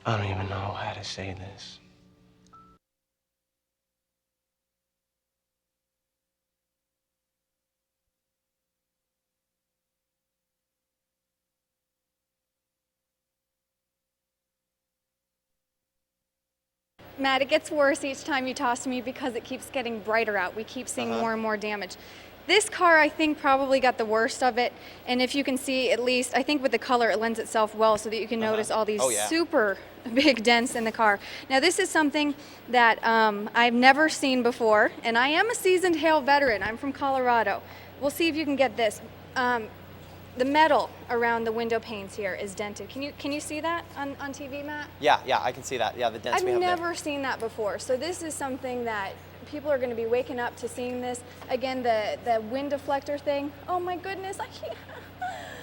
I don't even know how to say this. Matt, it gets worse each time you toss to me because it keeps getting brighter out. We keep seeing more and more damage. This car, I think, probably got the worst of it. And if you can see, at least, I think with the color, it lends itself well so that you can notice all these super big dents in the car. Now, this is something that I've never seen before, and I am a seasoned hail veteran. I'm from Colorado. We'll see if you can get this. The metal around the window panes here is dented. Can you see that on TV, Matt? Yeah, I can see that. Yeah, the dents we have there. I've never seen that before. So this is something that people are going to be waking up to seeing this. Again, the wind deflector thing. Oh my goodness, I can't.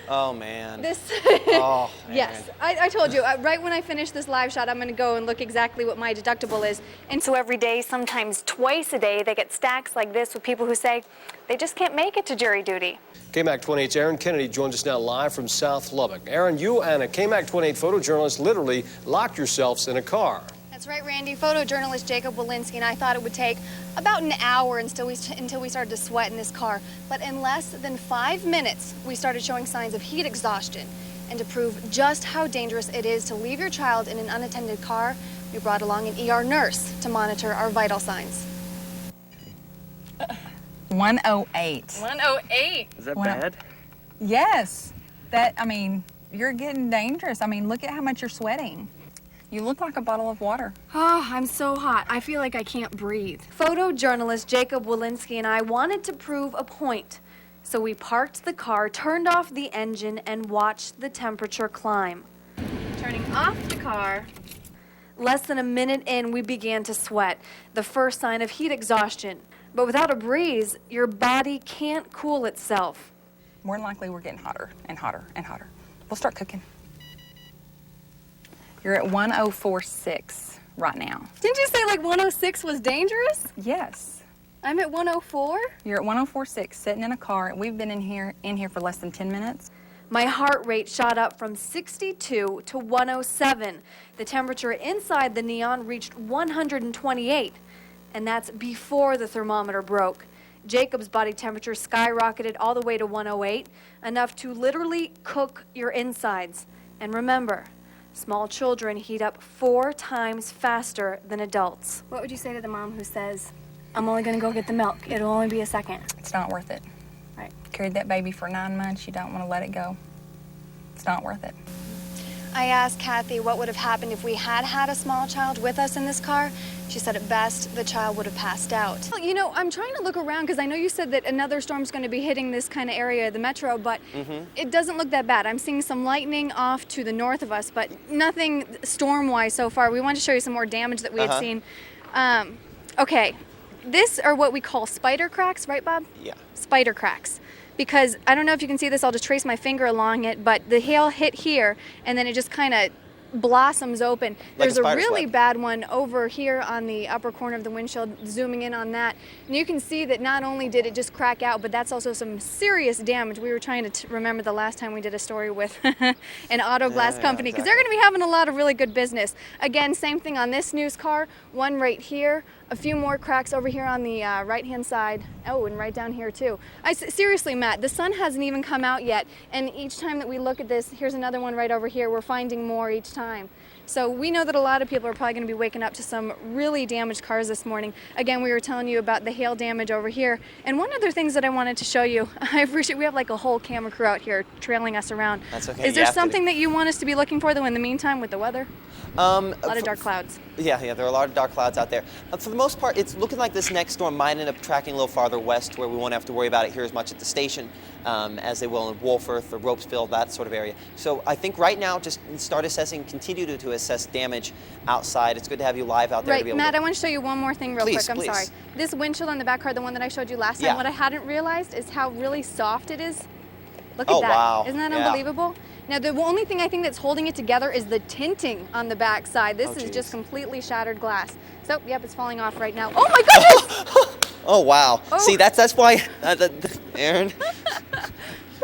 Oh man. This. Oh man. Yes, I told you. Right when I finish this live shot, I'm going to go and look exactly what my deductible is. And so every day, sometimes twice a day, they get stacks like this with people who say they just can't make it to jury duty. KMAC 28's Aaron Kennedy joins us now live from South Lubbock. Aaron, you and a KMAC 28 photojournalist literally locked yourselves in a car. That's right, Randy. Photojournalist Jacob Walensky and I thought it would take about an hour until we started to sweat in this car. But in less than 5 minutes, we started showing signs of heat exhaustion. And to prove just how dangerous it is to leave your child in an unattended car, we brought along an ER nurse to monitor our vital signs. 108. 108. Is that bad? Yes. You're getting dangerous. Look at how much you're sweating. You look like a bottle of water. Oh, I'm so hot. I feel like I can't breathe. Photojournalist Jacob Walensky and I wanted to prove a point. So we parked the car, turned off the engine, and watched the temperature climb. Turning off the car. Less than a minute in, we began to sweat, the first sign of heat exhaustion. But without a breeze, your body can't cool itself. More than likely, we're getting hotter and hotter and hotter. We'll start cooking. You're at 104.6 right now. Didn't you say like 106 was dangerous? Yes. I'm at 104? You're at 104.6, sitting in a car. We've been in here for less than 10 minutes. My heart rate shot up from 62 to 107. The temperature inside the neon reached 128. And that's before the thermometer broke. Jacob's body temperature skyrocketed all the way to 108, enough to literally cook your insides. And remember, small children heat up 4 times faster than adults. What would you say to the mom who says, I'm only gonna go get the milk, it'll only be a second? It's not worth it. Right. Carried that baby for 9 months, you don't want to let it go. It's not worth it. I asked Kathy what would have happened if we had had a small child with us in this car. She said at best, the child would have passed out. You know, I'm trying to look around because I know you said that another storm's going to be hitting this kind of area of the metro, but it doesn't look that bad. I'm seeing some lightning off to the north of us, but nothing storm-wise so far. We wanted to show you some more damage that we had seen. Okay, this are what we call spider cracks, right, Bob? Yeah. Spider cracks. Because I don't know if you can see this, I'll just trace my finger along it, but the hail hit here and then it just kind of blossoms open. There's a really bad one over here on the upper corner of the windshield, zooming in on that. And you can see that not only did it just crack out, but that's also some serious damage. We were trying to remember the last time we did a story with an auto glass company, because they're going to be having a lot of really good business. Again, same thing on this news car, one right here. A few more cracks over here on the right-hand side. Oh, and right down here too. Seriously, Matt, the sun hasn't even come out yet, and each time that we look at this, here's another one right over here, we're finding more each time. So we know that a lot of people are probably going to be waking up to some really damaged cars this morning. Again, we were telling you about the hail damage over here. And one other thing that I wanted to show you, I appreciate, we have like a whole camera crew out here trailing us around. That's okay. Is there something that you want us to be looking for though in the meantime with the weather? A lot of dark clouds. Yeah, there are a lot of dark clouds out there. For the most part, it's looking like this next storm might end up tracking a little farther west where we won't have to worry about it here as much at the station as they will in Wolfforth or Ropesville, that sort of area. So I think right now, just start assessing, continue to assess damage outside. It's good to have you live out there. Right, to be able Matt, to... I want to show you one more thing real quick. I'm please. sorry. This windshield on the back car, the one that I showed you last time, what I hadn't realized is how really soft it is. Look at that. Wow. Isn't that unbelievable? Now, the only thing I think that's holding it together is the tinting on the back side. This is just completely shattered glass. So, yep, it's falling off right now. Oh, my goodness! Oh, wow. Oh. See, that's why, Aaron.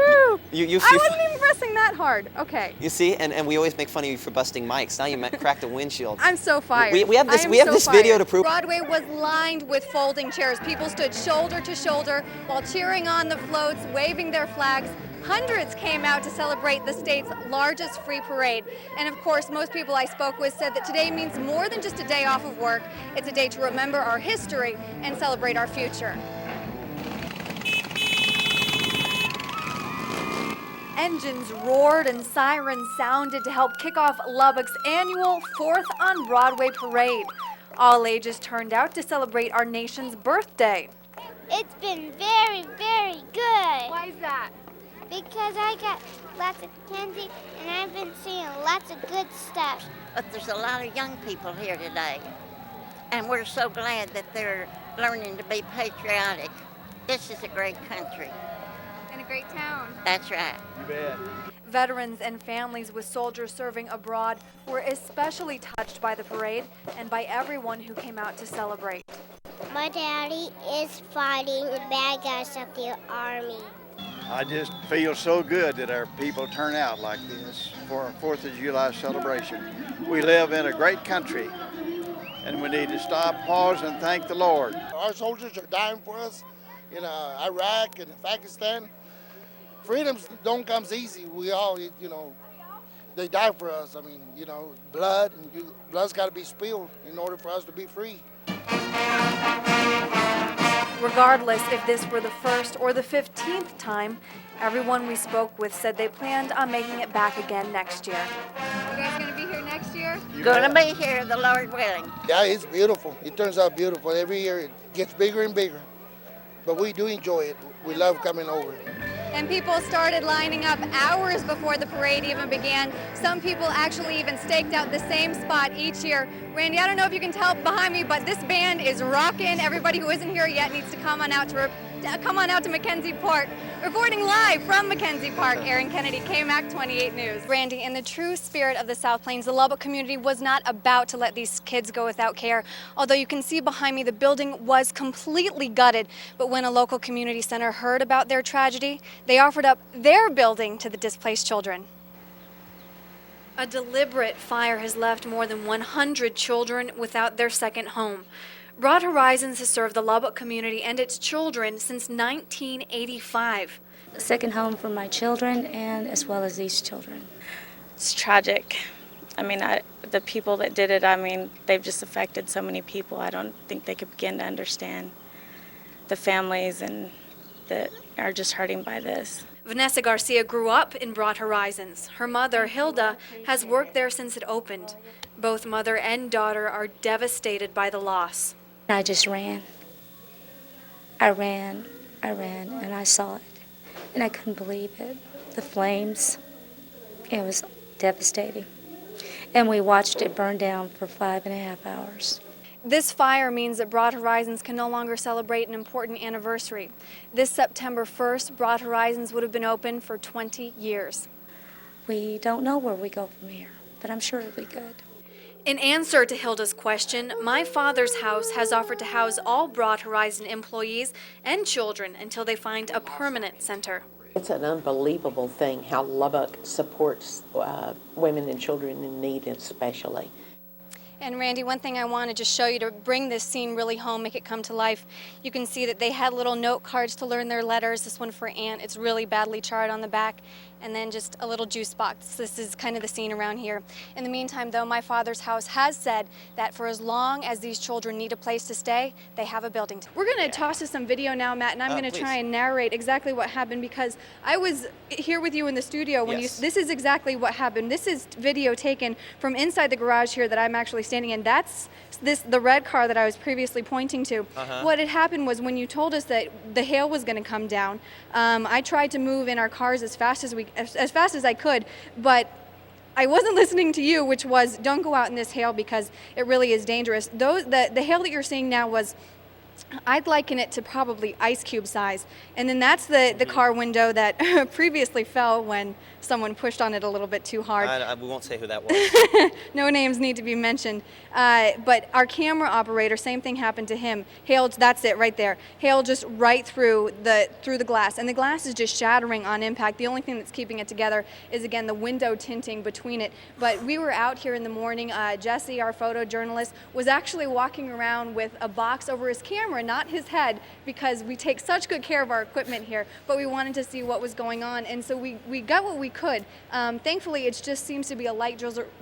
Woo! You I wasn't even pressing that hard. Okay. You see, and we always make fun of you for busting mics. Now you cracked a windshield. I'm so fired. We have this video to prove. Broadway was lined with folding chairs. People stood shoulder to shoulder while cheering on the floats, waving their flags. Hundreds came out to celebrate the state's largest free parade. And of course, most people I spoke with said that today means more than just a day off of work. It's a day to remember our history and celebrate our future. Engines roared and sirens sounded to help kick off Lubbock's annual 4th on Broadway parade. All ages turned out to celebrate our nation's birthday. It's been very, very good. Why is that? Because I got lots of candy and I've been seeing lots of good stuff. But there's a lot of young people here today, and we're so glad that they're learning to be patriotic. This is a great country. And a great town. That's right. You bet. Veterans and families with soldiers serving abroad were especially touched by the parade and by everyone who came out to celebrate. My daddy is fighting the bad guys of the army. I just feel so good that our people turn out like this for our 4th of July celebration. We live in a great country, and we need to stop, pause, and thank the Lord. Our soldiers are dying for us in Iraq and Pakistan. Freedom don't come easy. We all, they die for us. I mean, blood's got to be spilled in order for us to be free. Regardless if this were the first or the 15th time, everyone we spoke with said they planned on making it back again next year. You guys gonna be here next year? Gonna be here, the Lord willing. Yeah, it's beautiful. It turns out beautiful. Every year it gets bigger and bigger. But we do enjoy it. We love coming over. And people started lining up hours before the parade even began. Some people actually even staked out the same spot each year. Randy, I don't know if you can tell behind me, but this band is rocking. Everybody who isn't here yet needs to come on out to Mackenzie Park. Reporting live from Mackenzie Park, Erin Kennedy, KMAC 28 News. Randy, in the true spirit of the South Plains, the Lubbock community was not about to let these kids go without care. Although you can see behind me, the building was completely gutted. But when a local community center heard about their tragedy, they offered up their building to the displaced children. A deliberate fire has left more than 100 children without their second home. Broad Horizons has served the Lubbock community and its children since 1985. A second home for my children and as well as these children. It's tragic. I mean, the people that did it, I mean, they've just affected so many people. I don't think they could begin to understand the families and that are just hurting by this. Vanessa Garcia grew up in Broad Horizons. Her mother, Hilda, has worked there since it opened. Both mother and daughter are devastated by the loss. I just ran. I ran, and I saw it. And I couldn't believe it. The flames, it was devastating. And we watched it burn down for 5.5 hours. This fire means that Broad Horizons can no longer celebrate an important anniversary. This September 1st, Broad Horizons would have been open for 20 years. We don't know where we go from here, but I'm sure it'll be good. In answer to Hilda's question, My Father's House has offered to house all Broad Horizon employees and children until they find a permanent center. It's an unbelievable thing how Lubbock supports women and children in need especially. And Randy, one thing I want to just show you to bring this scene really home, make it come to life. You can see that they had little note cards to learn their letters. This one for Aunt, it's really badly charred on the back. And then just a little juice box. This is kind of the scene around here. In the meantime, though, My Father's House has said that for as long as these children need a place to stay, they have a building. We're going to toss to some video now, Matt, and I'm going to try and narrate exactly what happened because I was here with you in the studio when this is exactly what happened. This is video taken from inside the garage here that I'm actually standing in. That's the red car that I was previously pointing to. What had happened was when you told us that the hail was going to come down, I tried to move in our cars as fast as I could, but I wasn't listening to you, which was don't go out in this hail because it really is dangerous. The hail that you're seeing now was I'd liken it to probably ice cube size. And then that's the car window that previously fell when someone pushed on it a little bit too hard. We won't say who that was. No names need to be mentioned. But our camera operator, same thing happened to him. Hail, that's it right there. Hail just right through the glass. And the glass is just shattering on impact. The only thing that's keeping it together is, again, the window tinting between it. But we were out here in the morning. Jesse, our photojournalist, was actually walking around with a box over his camera, not his head, because we take such good care of our equipment here. But we wanted to see what was going on. And so we got what we could. Thankfully, it just seems to be a light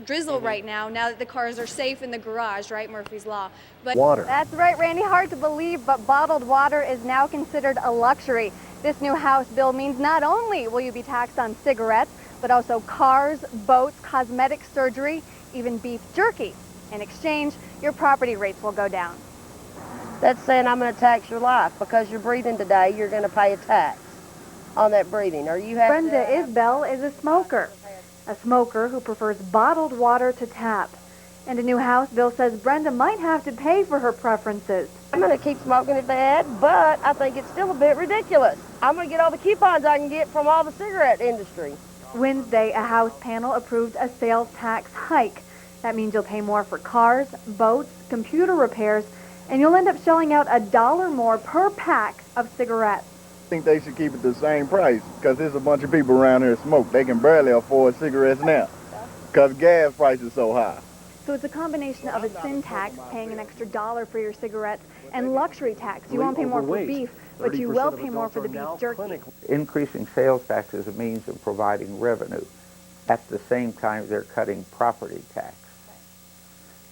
drizzle right now that the cars are safe in the garage, right, Murphy's Law. But Water. That's right, Randy. Hard to believe, but bottled water is now considered a luxury. This new House bill means not only will you be taxed on cigarettes, but also cars, boats, cosmetic surgery, even beef jerky. In exchange, your property rates will go down. That's saying I'm going to tax your life. Because you're breathing today, you're going to pay a tax on that breathing. Are you happy? Brenda Isbell is a smoker who prefers bottled water to tap. And a new House bill says Brenda might have to pay for her preferences. I'm going to keep smoking if they add, but I think it's still a bit ridiculous. I'm going to get all the coupons I can get from all the cigarette industry. Wednesday, a House panel approved a sales tax hike. That means you'll pay more for cars, boats, computer repairs, and you'll end up shelling out $1 more per pack of cigarettes. I think they should keep it the same price because there's a bunch of people around here that smoke. They can barely afford cigarettes now because gas prices are so high. So it's a combination of a sin tax, paying an extra $1 for your cigarettes, and luxury tax. You won't pay more for beef, but you will pay more for the beef jerky. Increasing sales tax is a means of providing revenue. At the same time, they're cutting property tax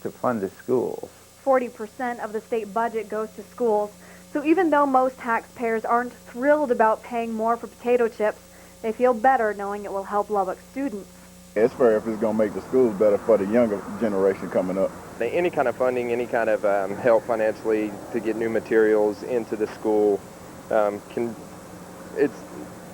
to fund the schools. 40% of the state budget goes to schools. So even though most taxpayers aren't thrilled about paying more for potato chips, they feel better knowing it will help Lubbock students. It's fair if it's going to make the schools better for the younger generation coming up. Any kind of funding, any kind of help financially to get new materials into the school, it's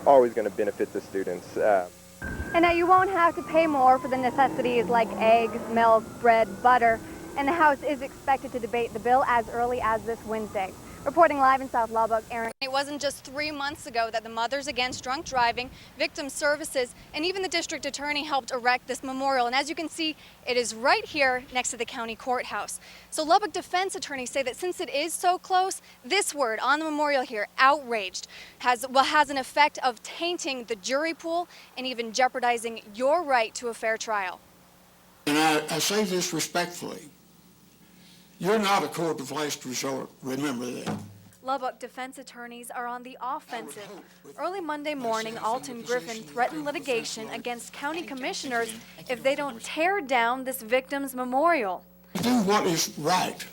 always going to benefit the students. And now you won't have to pay more for the necessities like eggs, milk, bread, butter. And the House is expected to debate the bill as early as this Wednesday. Reporting live in South Lubbock, Aaron. It wasn't just 3 months ago that the Mothers Against Drunk Driving, Victim Services, and even the district attorney helped erect this memorial. And as you can see, it is right here next to the county courthouse. So Lubbock defense attorneys say that since it is so close, this word on the memorial here, outraged, has an effect of tainting the jury pool and even jeopardizing your right to a fair trial. And I say this respectfully. You're not a court of last resort, remember that. Lubbock defense attorneys are on the offensive. Early Monday morning, Alton Griffin threatened litigation against county commissioners if they don't tear down this victim's memorial. Do what is right,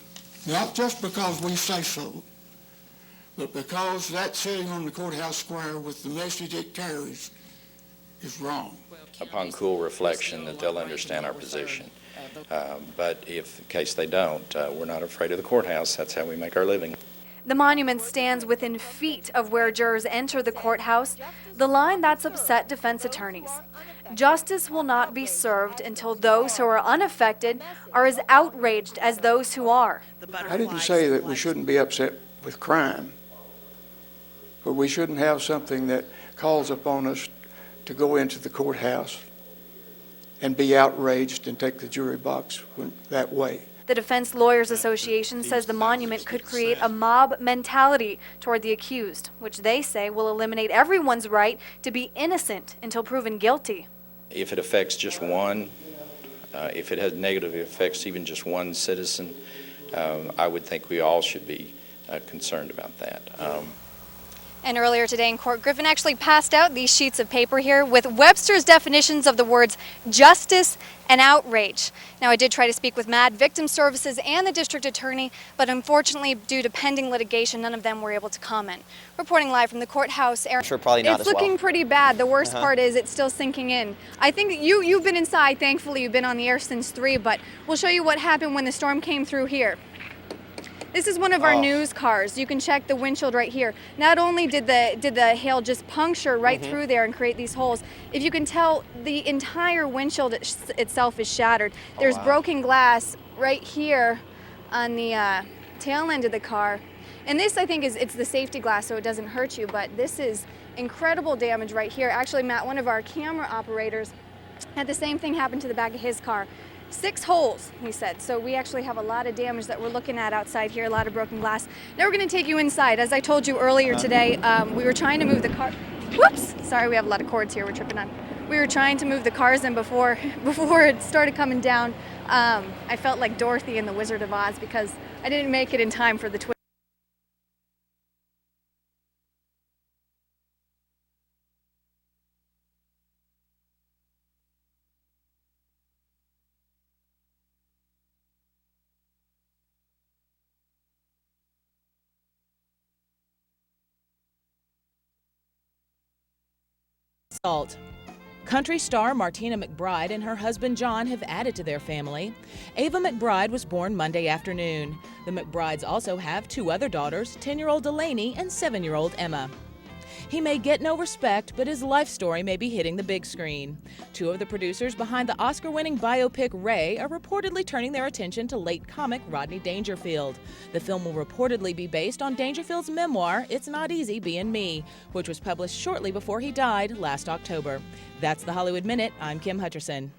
not just because we say so, but because that sitting on the courthouse square with the message it carries is wrong. Upon cool reflection that they'll understand our position. But if in case they don't, we're not afraid of the courthouse. That's how we make our living. The monument stands within feet of where jurors enter the courthouse, the line that's upset defense attorneys. Justice will not be served until those who are unaffected are as outraged as those who are. I didn't say that we shouldn't be upset with crime, but we shouldn't have something that calls upon us to go into the courthouse and be outraged and take the jury box that way. The Defense Lawyers Association says the monument could create a mob mentality toward the accused, which they say will eliminate everyone's right to be innocent until proven guilty. If it affects just one, if it has negative effects even just one citizen, I would think we all should be concerned about that. And earlier today in court, Griffin actually passed out these sheets of paper here with Webster's definitions of the words justice and outrage. Now, I did try to speak with MAD, Victim Services, and the district attorney, but unfortunately, due to pending litigation, none of them were able to comment. Reporting live from the courthouse, Aaron. Sure, probably not it's as well. looking pretty bad. The worst part is it's still sinking in. I think you've been inside. Thankfully, you've been on the air since 3, but we'll show you what happened when the storm came through here. This is one of our news cars. You can check the windshield right here. Not only did the hail just puncture right through there and create these holes, if you can tell, the entire windshield itself is shattered. There's broken glass right here on the tail end of the car. And this, I think, it's the safety glass, so it doesn't hurt you, but this is incredible damage right here. Actually, Matt, one of our camera operators, had the same thing happen to the back of his car. 6 holes, he said. So we actually have a lot of damage that we're looking at outside here, a lot of broken glass. Now we're going to take you inside. As I told you earlier today, we were trying to move the car. Whoops! Sorry, we have a lot of cords here we're tripping on. We were trying to move the cars in before it started coming down. I felt like Dorothy in The Wizard of Oz because I didn't make it in time for the twist. Salt. Country star Martina McBride and her husband John have added to their family. Ava McBride was born Monday afternoon. The McBrides also have 2 other daughters, 10-year-old Delaney and 7-year-old Emma. He may get no respect, but his life story may be hitting the big screen. 2 of the producers behind the Oscar-winning biopic Ray are reportedly turning their attention to late comic Rodney Dangerfield. The film will reportedly be based on Dangerfield's memoir, It's Not Easy Being Me, which was published shortly before he died last October. That's the Hollywood Minute. I'm Kim Hutcherson.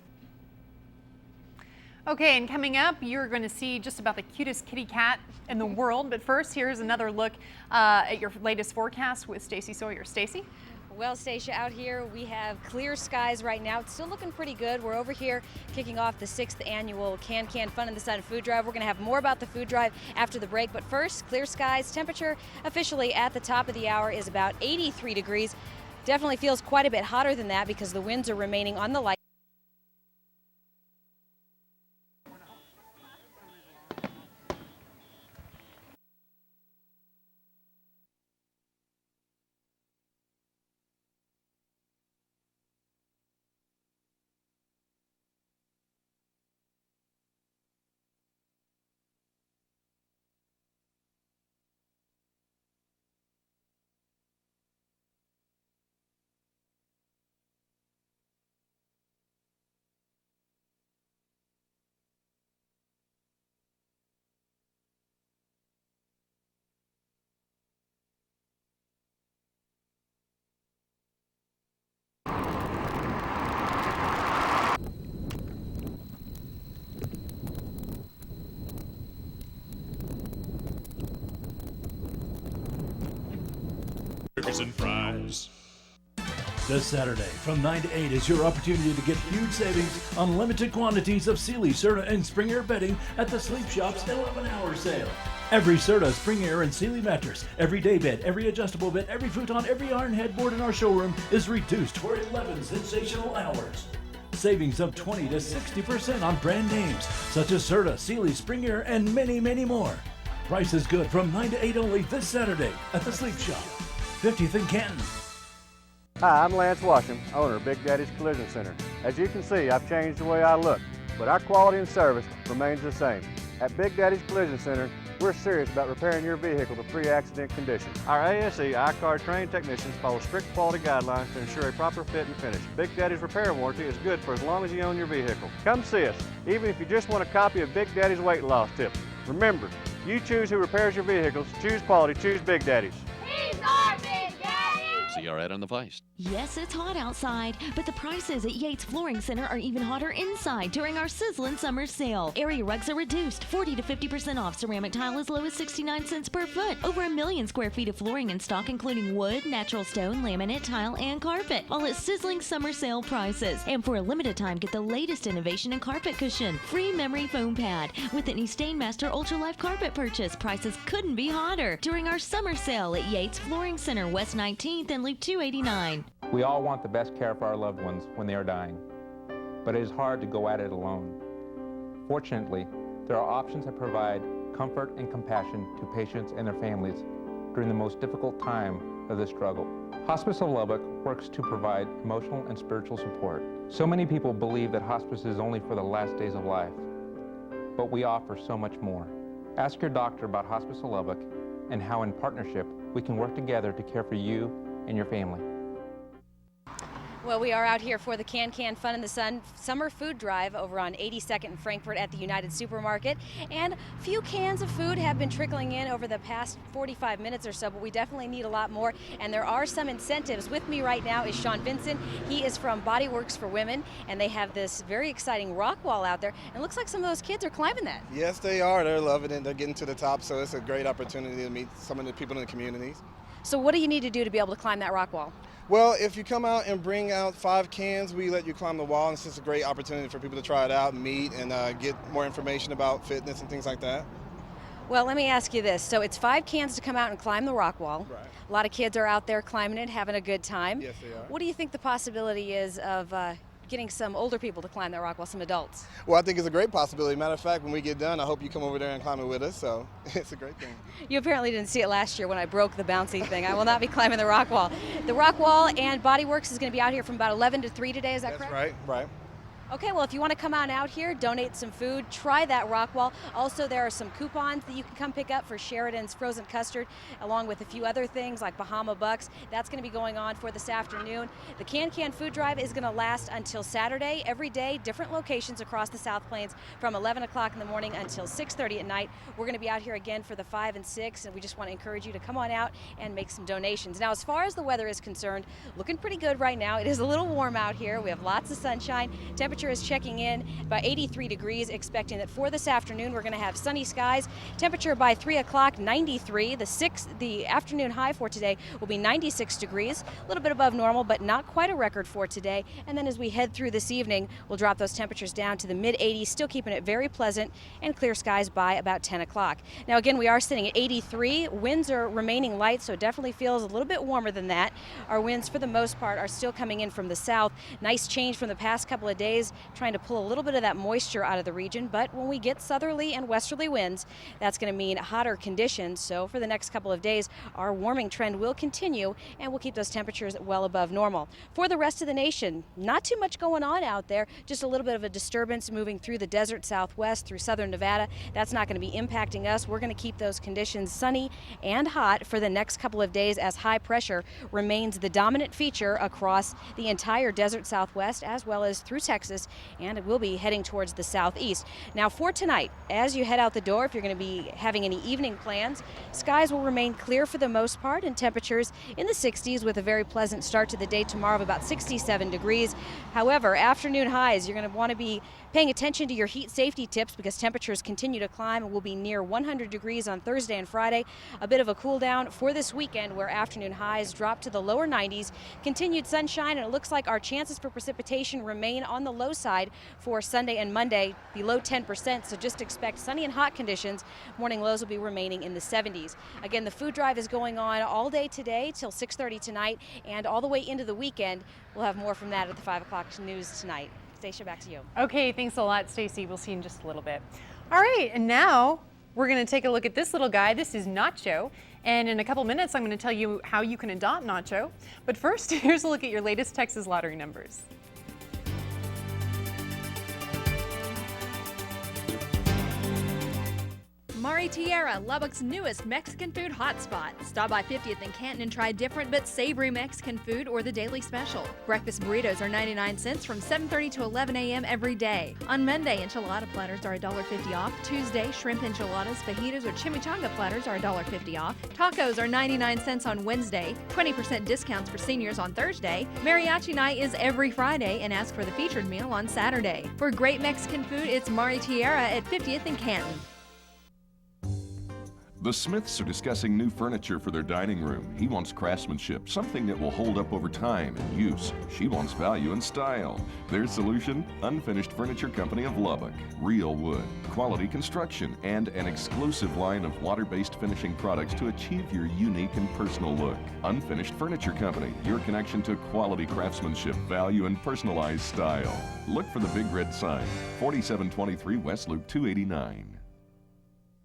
Okay, and coming up, you're going to see just about the cutest kitty cat in the world. But first, here's another look at your latest forecast with Stacy Sawyer. Stacy? Well, Stacia, out here we have clear skies right now. It's still looking pretty good. We're over here kicking off the 6th annual Can Fun in the Sun food drive. We're going to have more about the food drive after the break. But first, clear skies. Temperature officially at the top of the hour is about 83 degrees. Definitely feels quite a bit hotter than that because the winds are remaining on the light. Burgers and fries. This Saturday from 9 to 8 is your opportunity to get huge savings on limited quantities of Sealy, Serta, and Spring Air bedding at the Sleep Shop's 11-hour sale. Every Serta, Spring Air, and Sealy mattress, every day bed, every adjustable bed, every futon, every iron headboard in our showroom is reduced for 11 sensational hours. Savings of 20 to 60% on brand names such as Serta, Sealy, Spring Air, and many, many more. Price is good from 9 to 8 only this Saturday at the Sleep Shop, 50th and Canton. Hi, I'm Lance Washam, owner of Big Daddy's Collision Center. As you can see, I've changed the way I look, but our quality and service remains the same. At Big Daddy's Collision Center, we're serious about repairing your vehicle to pre-accident condition. Our ASE I-CAR trained technicians follow strict quality guidelines to ensure a proper fit and finish. Big Daddy's repair warranty is good for as long as you own your vehicle. Come see us, even if you just want a copy of Big Daddy's weight loss tip. Remember, you choose who repairs your vehicles, choose quality, choose Big Daddy's. He's our Big Daddy! See our ad on the Vice. Yes, it's hot outside, but the prices at Yates Flooring Center are even hotter inside during our sizzling summer sale. Area rugs are reduced 40 to 50% off. Ceramic tile as low as 69 cents per foot. Over 1 million square feet of flooring in stock, including wood, natural stone, laminate, tile, and carpet, all at sizzling summer sale prices. And for a limited time, get the latest innovation in carpet cushion. Free memory foam pad with any Stainmaster Ultra Life carpet purchase. Prices couldn't be hotter during our summer sale at Yates Flooring Center, West 19th and Loop 289. We all want the best care for our loved ones when they are dying, but it is hard to go at it alone. Fortunately, there are options that provide comfort and compassion to patients and their families during the most difficult time of this struggle. Hospice of Lubbock works to provide emotional and spiritual support. So many people believe that hospice is only for the last days of life, but we offer so much more. Ask your doctor about Hospice of Lubbock and how in partnership we can work together to care for you and your family. Well, we are out here for the Can Fun in the Sun Summer Food Drive over on 82nd and Frankfurt at the United Supermarket. And a few cans of food have been trickling in over the past 45 minutes or so, but we definitely need a lot more. And there are some incentives. With me right now is Sean Vincent. He is from Body Works for Women, and they have this very exciting rock wall out there. And it looks like some of those kids are climbing that. Yes, they are. They're loving it. They're getting to the top, so it's a great opportunity to meet some of the people in the communities. So what do you need to do to be able to climb that rock wall? Well, if you come out and bring out 5 cans, we let you climb the wall. And it's just a great opportunity for people to try it out, meet, and get more information about fitness and things like that. Well, let me ask you this. So it's 5 cans to come out and climb the rock wall. Right. A lot of kids are out there climbing it, having a good time. Yes, they are. What do you think the possibility is of getting some older people to climb that rock wall, some adults? Well, I think it's a great possibility. Matter of fact, when we get done, I hope you come over there and climb it with us. So it's a great thing. You apparently didn't see it last year when I broke the bouncy thing. I will not be climbing the rock wall. The rock wall and Body Works is going to be out here from about 11 to 3 today. Is that correct? Right, right. Okay, well, if you want to come on out here, donate some food, try that rock wall. Also, there are some coupons that you can come pick up for Sheridan's frozen custard, along with a few other things like Bahama Bucks. That's going to be going on for this afternoon. The Can Food Drive is going to last until Saturday, every day, different locations across the South Plains from 11 o'clock in the morning until 6:30 at night. We're going to be out here again for the 5 and 6, and we just want to encourage you to come on out and make some donations. Now, as far as the weather is concerned, looking pretty good right now. It is a little warm out here. We have lots of sunshine. Temperature is checking in about 83 degrees, expecting that for this afternoon we're going to have sunny skies. Temperature by 3 o'clock, 93. The afternoon high for today will be 96 degrees, a little bit above normal, but not quite a record for today. And then as we head through this evening, we'll drop those temperatures down to the mid-80s, still keeping it very pleasant and clear skies by about 10 o'clock. Now again, we are sitting at 83. Winds are remaining light, so it definitely feels a little bit warmer than that. Our winds, for the most part, are still coming in from the south. Nice change from the past couple of days, trying to pull a little bit of that moisture out of the region, but when we get southerly and westerly winds, that's going to mean hotter conditions. So for the next couple of days, our warming trend will continue, and we'll keep those temperatures well above normal. For the rest of the nation, not too much going on out there, just a little bit of a disturbance moving through the desert southwest through southern Nevada. That's not going to be impacting us. We're going to keep those conditions sunny and hot for the next couple of days as high pressure remains the dominant feature across the entire desert southwest as well as through Texas, and it will be heading towards the southeast. Now for tonight, as you head out the door, if you're going to be having any evening plans, skies will remain clear for the most part and temperatures in the 60s with a very pleasant start to the day tomorrow of about 67 degrees. However, afternoon highs, you're going to want to be paying attention to your heat safety tips because temperatures continue to climb and will be near 100 degrees on Thursday and Friday. A bit of a cool down for this weekend where afternoon highs drop to the lower 90s. Continued sunshine, and it looks like our chances for precipitation remain on the low side for Sunday and Monday, below 10%, so just expect sunny and hot conditions. Morning lows will be remaining in the 70s. Again, the food drive is going on all day today till 6:30 tonight and all the way into the weekend. We'll have more from that at the 5 o'clock news tonight. Stacia, back to you. Okay, thanks a lot, Stacy. We'll see you in just a little bit. All right, and now we're going to take a look at this little guy. This is Nacho, and in a couple minutes I'm going to tell you how you can adopt Nacho. But first, here's a look at your latest Texas lottery numbers. Mari Tierra, Lubbock's newest Mexican food hotspot. Stop by 50th and Canton and try different but savory Mexican food or the daily special. Breakfast burritos are 99 cents from 7:30 to 11 a.m. every day. On Monday, enchilada platters are $1.50 off. Tuesday, shrimp enchiladas, fajitas, or chimichanga platters are $1.50 off. Tacos are 99 cents on Wednesday. 20% discounts for seniors on Thursday. Mariachi night is every Friday, and ask for the featured meal on Saturday. For great Mexican food, it's Mari Tierra at 50th and Canton. The Smiths are discussing new furniture for their dining room. He wants craftsmanship, something that will hold up over time and use. She wants value and style. Their solution? Unfinished Furniture Company of Lubbock. Real wood, quality construction, and an exclusive line of water-based finishing products to achieve your unique and personal look. Unfinished Furniture Company, your connection to quality craftsmanship, value, and personalized style. Look for the big red sign, 4723 West Loop 289.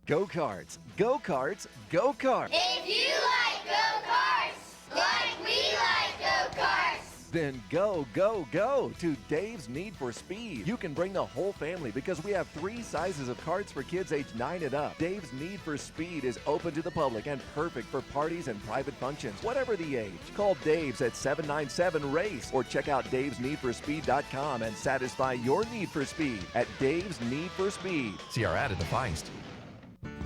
Go-karts, go-karts, go-karts. If you like go-karts, like we like go-karts. Then go, go, go to Dave's Need for Speed. You can bring the whole family because we have 3 sizes of carts for kids age 9 and up. Dave's Need for Speed is open to the public and perfect for parties and private functions, whatever the age. Call Dave's at 797-RACE or check out davesneedforspeed.com and satisfy your need for speed at Dave's Need for Speed. See our ad at the Feist.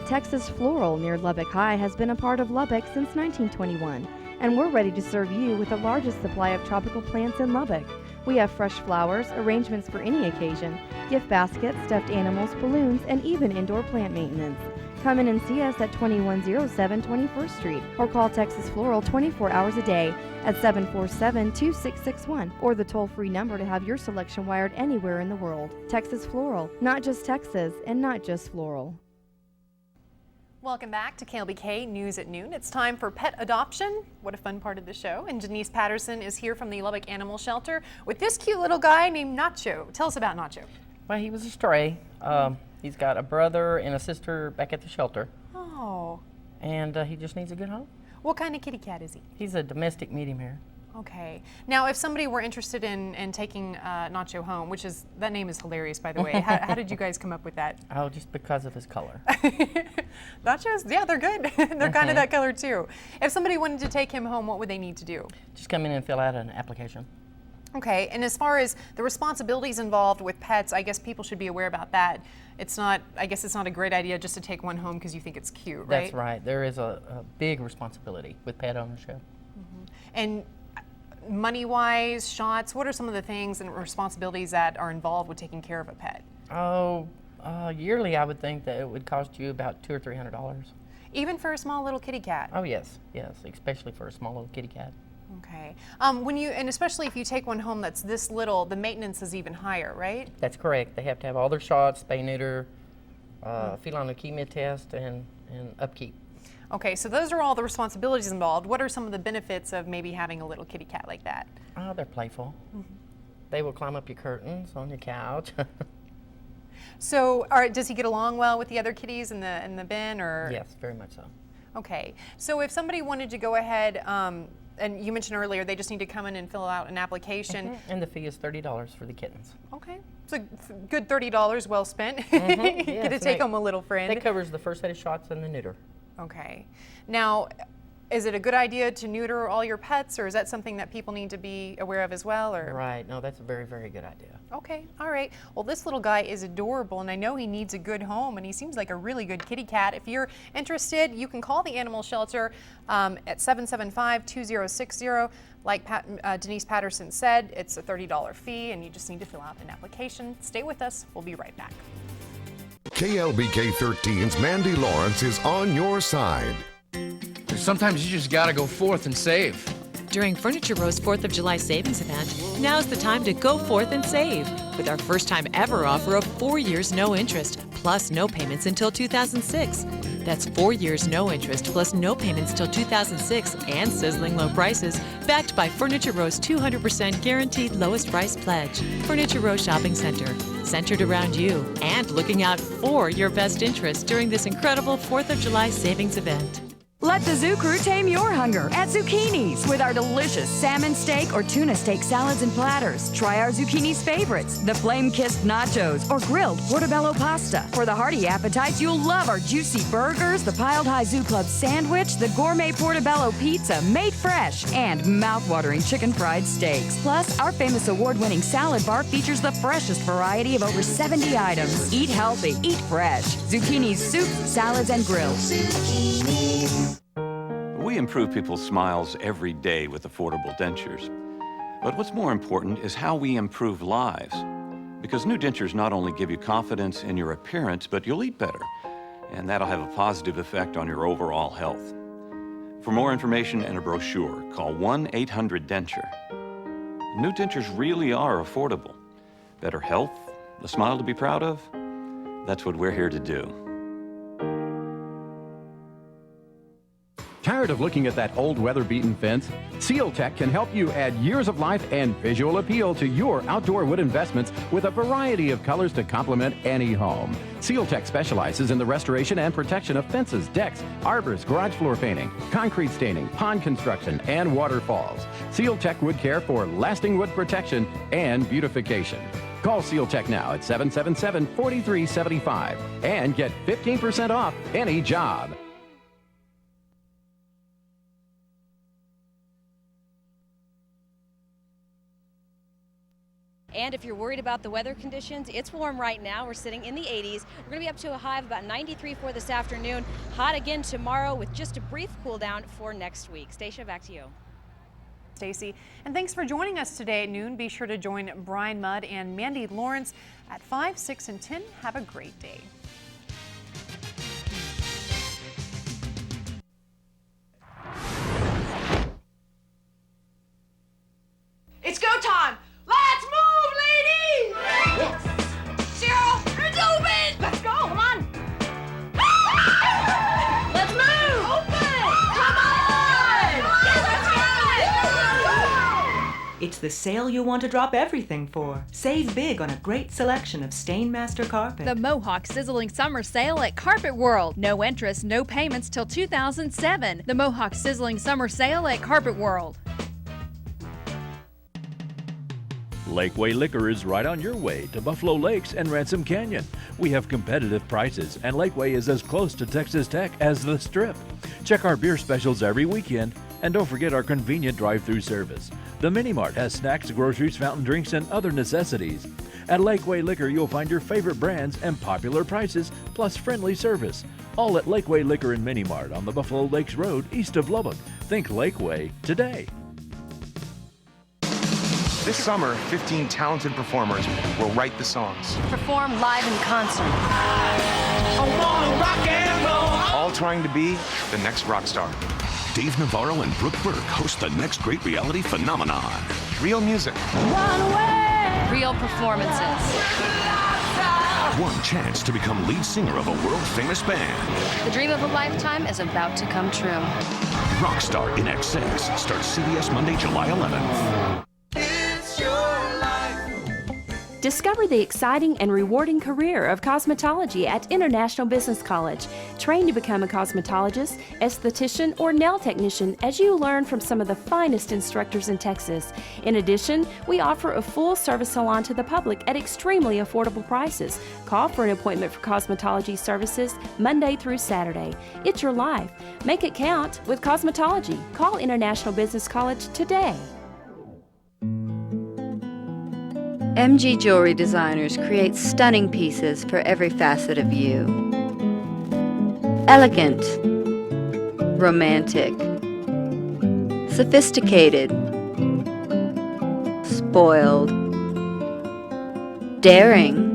Texas Floral near Lubbock High has been a part of Lubbock since 1921, and we're ready to serve you with the largest supply of tropical plants in Lubbock. We have fresh flowers, arrangements for any occasion, gift baskets, stuffed animals, balloons, and even indoor plant maintenance. Come in and see us at 2107 21st Street or call Texas Floral 24 hours a day at 747-2661 or the toll-free number to have your selection wired anywhere in the world. Texas Floral, not just Texas and not just floral. Welcome back to KLBK News at Noon. It's time for pet adoption. What a fun part of the show. And Denise Patterson is here from the Lubbock Animal Shelter with this cute little guy named Nacho. Tell us about Nacho. Well, he was a stray. He's got a brother and a sister back at the shelter. Oh. And he just needs a good home. What kind of kitty cat is he? He's a domestic medium hair. Okay. Now, if somebody were interested in taking Nacho home, that name is hilarious, by the way. How did you guys come up with that? Oh, just because of his color. Nachos, yeah, they're good. They're kind of that color too. If somebody wanted to take him home, what would they need to do? Just come in and fill out an application. Okay, and as far as the responsibilities involved with pets, I guess people should be aware about that. I guess it's not a great idea just to take one home because you think it's cute, right? That's right. There is a big responsibility with pet ownership. Mm-hmm. And money-wise, shots, what are some of the things and responsibilities that are involved with taking care of a pet? Oh, yearly I would think that it would cost you about $200 or $300. Even for a small little kitty cat? Oh yes, especially for a small little kitty cat. Okay. And especially if you take one home that's this little, the maintenance is even higher, right? That's correct. They have to have all their shots, spay, neuter, feline leukemia test, and upkeep. Okay, so those are all the responsibilities involved. What are some of the benefits of maybe having a little kitty cat like that? Oh, they're playful. Mm-hmm. They will climb up your curtains on your couch. So, does he get along well with the other kitties in the bin, or? Yes, very much so. Okay, so if somebody wanted to go ahead, and you mentioned earlier they just need to come in and fill out an application. Mm-hmm. And the fee is $30 for the kittens. Okay, it's a good $30 well spent. Mm-hmm. Yes, Get to take home a little friend. That covers the first set of shots and the neuter. Okay. Now, is it a good idea to neuter all your pets, or is that something that people need to be aware of as well? Or? Right. No, that's a very, very good idea. Okay. All right. Well, this little guy is adorable, and I know he needs a good home, and he seems like a really good kitty cat. If you're interested, you can call the animal shelter at 775-2060. Like Denise Patterson said, it's a $30 fee, and you just need to fill out an application. Stay with us. We'll be right back. KLBK 13's Mandy Lawrence is on your side. Sometimes you just gotta go forth and save. During Furniture Row's 4th of July savings event, now's the time to go forth and save with our first time ever offer of 4 years no interest plus no payments until 2006. That's 4 years no interest plus no payments till 2006 and sizzling low prices, backed by Furniture Row's 200% guaranteed lowest price pledge. Furniture Row Shopping Center, centered around you and looking out for your best interest during this incredible 4th of July savings event. Let the Zoo Crew tame your hunger at Zucchini's with our delicious salmon steak or tuna steak salads and platters. Try our Zucchini's favorites, the flame-kissed nachos or grilled portobello pasta. For the hearty appetites, you'll love our juicy burgers, the Piled High Zoo Club sandwich, the gourmet portobello pizza made fresh, and mouth-watering chicken fried steaks. Plus, our famous award-winning salad bar features the freshest variety of over 70 items. Eat healthy, eat fresh. Zucchini's soups, salads, and grills. We improve people's smiles every day with affordable dentures. But what's more important is how we improve lives. Because new dentures not only give you confidence in your appearance, but you'll eat better. And that'll have a positive effect on your overall health. For more information and a brochure, call 1-800-DENTURE. New dentures really are affordable. Better health, a smile to be proud of, that's what we're here to do. Tired of looking at that old weather-beaten fence? Seal Tech can help you add years of life and visual appeal to your outdoor wood investments with a variety of colors to complement any home. Seal Tech specializes in the restoration and protection of fences, decks, arbors, garage floor painting, concrete staining, pond construction, and waterfalls. Seal Tech would care for lasting wood protection and beautification. Call Seal Tech now at 777-4375 and get 15% off any job. And if you're worried about the weather conditions, it's warm right now. We're sitting in the 80s. We're going to be up to a high of about 93 for this afternoon. Hot again tomorrow with just a brief cool down for next week. Stacia, back to you. Stacy, and thanks for joining us today at noon. Be sure to join Brian Mudd and Mandy Lawrence at 5, 6, and 10. Have a great day. It's go time! Let's move, ladies! Yes! Cheryl, it's open! Let's go, come on! Let's move! Open! Come on! Yes, let's go! It's the sale you want to drop everything for. Save big on a great selection of Stainmaster carpet. The Mohawk Sizzling Summer Sale at Carpet World. No interest, no payments till 2007. The Mohawk Sizzling Summer Sale at Carpet World. Lakeway Liquor is right on your way to Buffalo Lakes and Ransom Canyon. We have competitive prices, and Lakeway is as close to Texas Tech as the Strip. Check our beer specials every weekend, and don't forget our convenient drive-through service. The Mini Mart has snacks, groceries, fountain drinks, and other necessities. At Lakeway Liquor, you'll find your favorite brands and popular prices, plus friendly service. All at Lakeway Liquor and Mini Mart on the Buffalo Lakes Road, east of Lubbock. Think Lakeway today. This summer, 15 talented performers will write the songs. Perform live in concert. I wanna rock and roll. All trying to be the next rock star. Dave Navarro and Brooke Burke host the next great reality phenomenon. Real music. Real performances. One chance to become lead singer of a world-famous band. The dream of a lifetime is about to come true. Rockstar in Excess starts CBS Monday, July 11th. Discover the exciting and rewarding career of cosmetology at International Business College. Train to become a cosmetologist, esthetician, or nail technician as you learn from some of the finest instructors in Texas. In addition, we offer a full-service salon to the public at extremely affordable prices. Call for an appointment for cosmetology services Monday through Saturday. It's your life. Make it count with cosmetology. Call International Business College today. MG Jewelry Designers create stunning pieces for every facet of you. Elegant, romantic, sophisticated, spoiled, daring.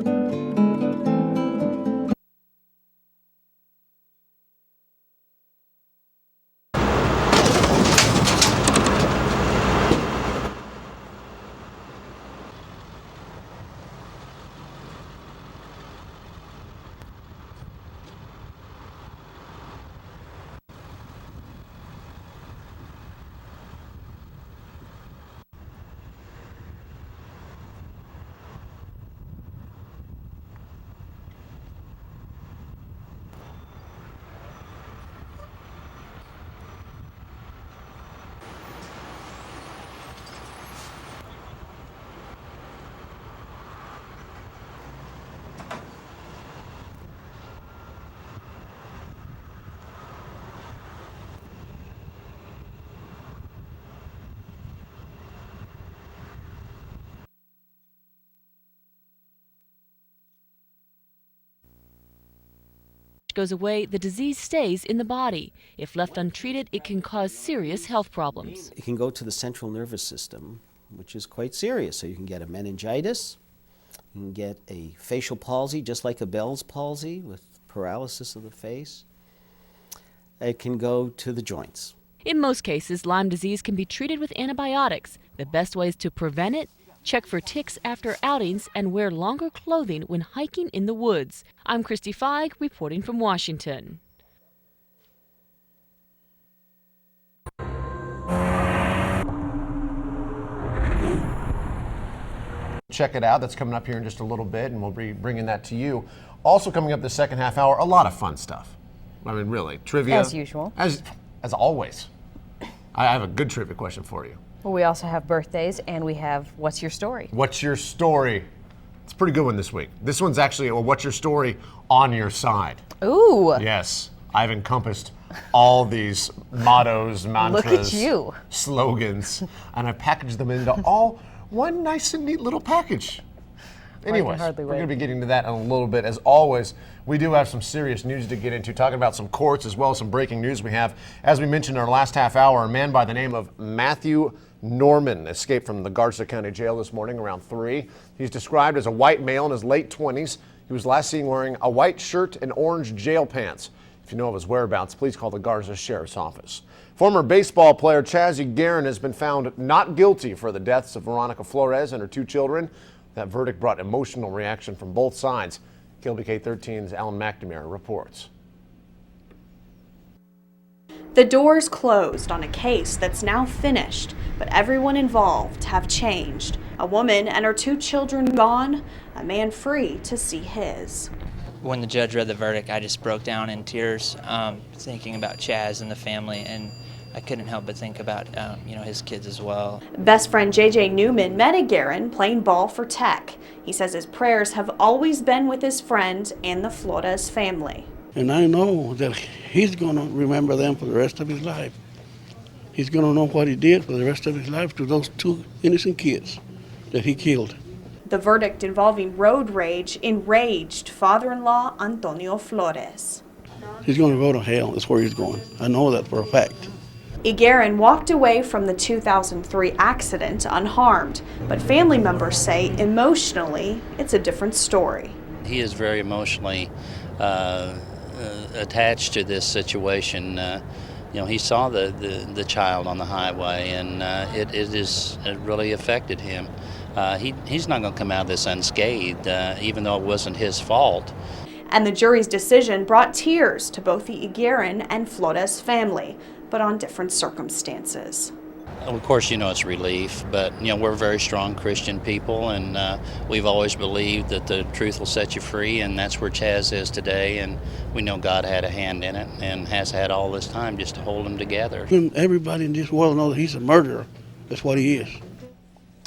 Goes away, the disease stays in the body. If left untreated, it can cause serious health problems. It can go to the central nervous system, which is quite serious. So you can get a meningitis, you can get a facial palsy, just like a Bell's palsy with paralysis of the face. It can go to the joints. In most cases, Lyme disease can be treated with antibiotics. The best way is to prevent it, check for ticks after outings, and wear longer clothing when hiking in the woods. I'm Christy Feig, reporting from Washington. check it out. That's coming up here in just a little bit, and we'll be bringing that to you. Also coming up the second half hour, a lot of fun stuff. I mean, really, trivia. As usual. As always. I have a good trivia question for you. Well, we also have birthdays, and we have What's Your Story? What's your story? It's a pretty good one this week. This one's actually a What's Your Story on your side. Ooh. Yes, I've encompassed all these mottos, mantras, Look at you. slogans, and I packaged them into all one nice and neat little package. Anyways, we're going to be getting to that in a little bit. As always, we do have some serious news to get into, talking about some courts as well as some breaking news we have. As we mentioned in our last half hour, a man by the name of Matthew Norman escaped from the Garza County Jail this morning around 3. He's described as a white male in his late 20s. He was last seen wearing a white shirt and orange jail pants. If you know of his whereabouts, please call the Garza Sheriff's Office. Former baseball player Chazzy Guerin has been found not guilty for the deaths of Veronica Flores and her 2 children. That verdict brought emotional reaction from both sides. KLBK 13's Alan McNamara reports. The doors closed on a case that's now finished, but everyone involved have changed. A woman and her 2 children gone, a man free to see his. When the judge read the verdict, I just broke down in tears, thinking about Chaz and the family, and I couldn't help but think about his kids as well. Best friend J.J. Newman met Guerin playing ball for Tech. He says his prayers have always been with his friend and the Flores family. And I know that he's going to remember them for the rest of his life. He's going to know what he did for the rest of his life to those 2 innocent kids that he killed. The verdict involving road rage enraged father-in-law Antonio Flores. He's going to go to hell. That's where he's going. I know that for a fact. Guerin walked away from the 2003 accident unharmed, but family members say emotionally it's a different story. He is very emotionally attached to this situation. He saw the child on the highway, and it really affected him. He's not going to come out of this unscathed, even though it wasn't his fault. And the jury's decision brought tears to both the Guerin and Flores family, but on different circumstances. Of course, it's relief, but we're very strong Christian people, and we've always believed that the truth will set you free, and that's where Chaz is today, and we know God had a hand in it and has had all this time just to hold them together. Everybody in this world knows that he's a murderer. That's what he is.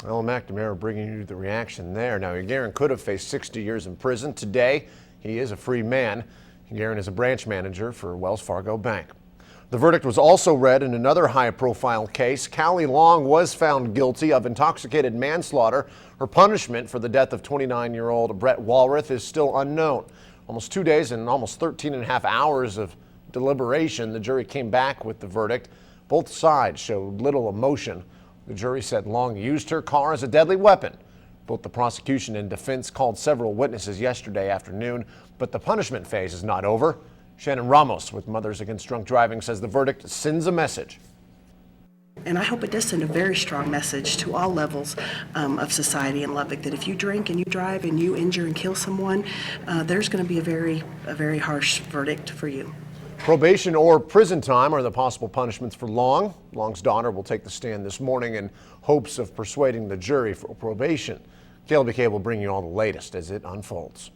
Well, McNamara bringing you the reaction there. Now, Guerin could have faced 60 years in prison. Today, he is a free man. Guerin is a branch manager for Wells Fargo Bank. The verdict was also read in another high-profile case. Callie Long was found guilty of intoxicated manslaughter. Her punishment for the death of 29-year-old Brett Walrath is still unknown. Almost 2 days and almost 13 and a half hours of deliberation, the jury came back with the verdict. Both sides showed little emotion. The jury said Long used her car as a deadly weapon. Both the prosecution and defense called several witnesses yesterday afternoon, but the punishment phase is not over. Shannon Ramos with Mothers Against Drunk Driving says the verdict sends a message. And I hope it does send a very strong message to all levels of society in Lubbock that if you drink and you drive and you injure and kill someone, there's going to be a very harsh verdict for you. Probation or prison time are the possible punishments for Long. Long's daughter will take the stand this morning in hopes of persuading the jury for probation. KLBK will bring you all the latest as it unfolds.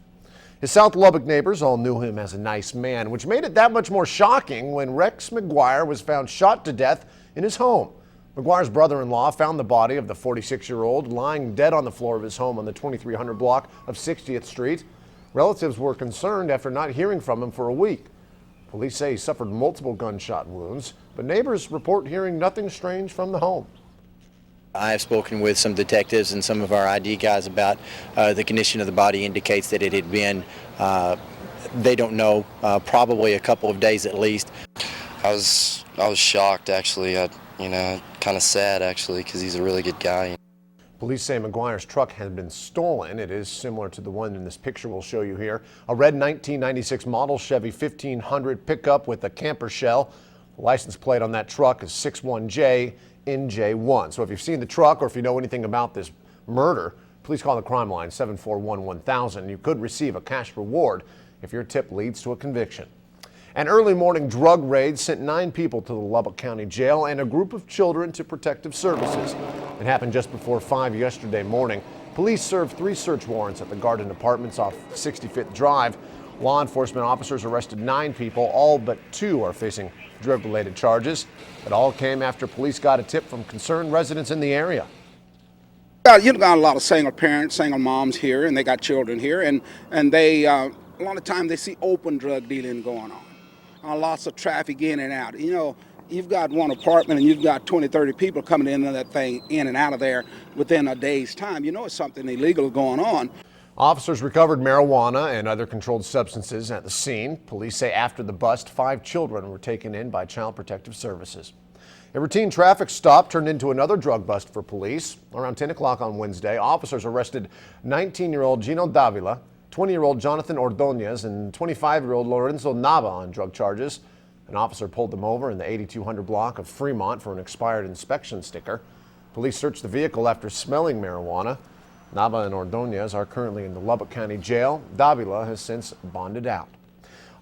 His South Lubbock neighbors all knew him as a nice man, which made it that much more shocking when Rex McGuire was found shot to death in his home. McGuire's brother-in-law found the body of the 46-year-old lying dead on the floor of his home on the 2300 block of 60th Street. Relatives were concerned after not hearing from him for a week. Police say he suffered multiple gunshot wounds, but neighbors report hearing nothing strange from the home. I have spoken with some detectives and some of our ID guys about the condition of the body indicates that it had been, they don't know, probably a couple of days at least. I was shocked actually, kind of sad actually, because he's a really good guy. Police say McGuire's truck had been stolen. It is similar to the one in this picture we'll show you here. A red 1996 model Chevy 1500 pickup with a camper shell. The license plate on that truck is 61J. NJ1. So if you've seen the truck or if you know anything about this murder, please call the crime line 741-1000. You could receive a cash reward if your tip leads to a conviction. An early morning drug raid sent 9 people to the Lubbock County Jail and a group of children to protective services. It happened just before 5 yesterday morning. Police served 3 search warrants at the Garden Apartments off 65th Drive. Law enforcement officers arrested 9 people. All but 2 are facing drug-related charges. It all came after police got a tip from concerned residents in the area. You've got a lot of single parents, single moms here, and they got children here, and they a lot of time they see open drug dealing going on. Lots of traffic in and out. You know, you've got one apartment and you've got 20, 30 people coming into that thing, in and out of there within a day's time. You know it's something illegal going on. Officers recovered marijuana and other controlled substances at the scene. Police say after the bust, 5 children were taken in by Child Protective Services. A routine traffic stop turned into another drug bust for police. Around 10 o'clock on Wednesday, officers arrested 19-year-old Gino Davila, 20-year-old Jonathan Ordonez, and 25-year-old Lorenzo Nava on drug charges. An officer pulled them over in the 8200 block of Fremont for an expired inspection sticker. Police searched the vehicle after smelling marijuana. Nava and Ordonez are currently in the Lubbock County Jail. Davila has since bonded out.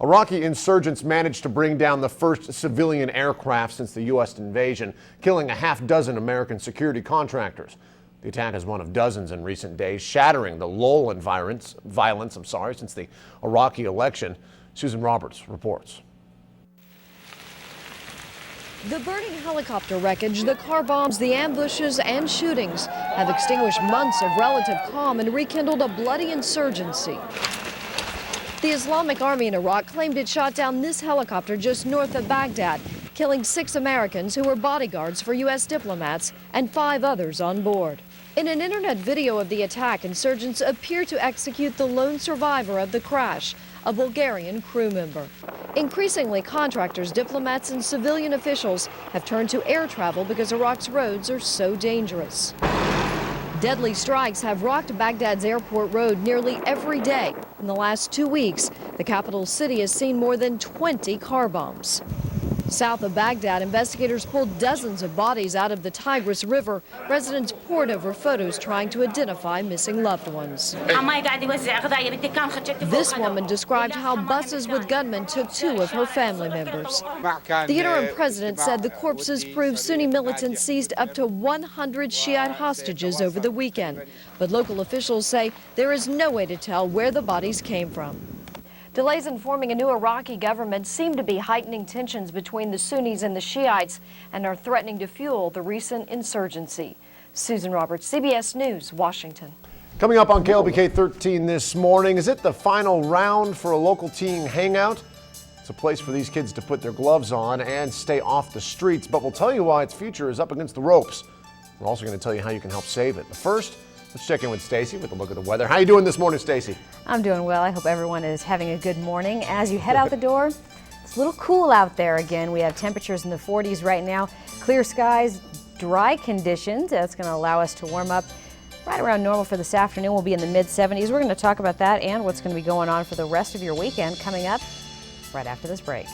Iraqi insurgents managed to bring down the first civilian aircraft since the U.S. invasion, killing a half-dozen American security contractors. The attack is one of dozens in recent days, shattering the lull in violence since the Iraqi election. Susan Roberts reports. The burning helicopter wreckage, the car bombs, the ambushes and shootings have extinguished months of relative calm and rekindled a bloody insurgency. The Islamic Army in Iraq claimed it shot down this helicopter just north of Baghdad, killing 6 Americans who were bodyguards for U.S. diplomats and 5 others on board. In an internet video of the attack, insurgents appear to execute the lone survivor of the crash, a Bulgarian crew member. Increasingly, contractors, diplomats, and civilian officials have turned to air travel because Iraq's roads are so dangerous. Deadly strikes have rocked Baghdad's airport road nearly every day. In the last 2 weeks, the capital city has seen more than 20 car bombs. South of Baghdad, investigators pulled dozens of bodies out of the Tigris River. Residents pored over photos trying to identify missing loved ones. This woman described how buses with gunmen took 2 of her family members. The interim president said the corpses prove Sunni militants seized up to 100 Shiite hostages over the weekend. But local officials say there is no way to tell where the bodies came from. Delays in forming a new Iraqi government seem to be heightening tensions between the Sunnis and the Shiites and are threatening to fuel the recent insurgency. Susan Roberts, CBS News, Washington. Coming up on KLBK 13 this morning, is it the final round for a local teen hangout? It's a place for these kids to put their gloves on and stay off the streets, but we'll tell you why its future is up against the ropes. We're also going to tell you how you can help save it. But first, let's check in with Stacy with a look at the weather. How you doing this morning, Stacy? I'm doing well. I hope everyone is having a good morning. As you head out the door, it's a little cool out there again. We have temperatures in the 40s right now. Clear skies, dry conditions. That's going to allow us to warm up right around normal for this afternoon. We'll be in the mid-70s. We're going to talk about that and what's going to be going on for the rest of your weekend coming up right after this break.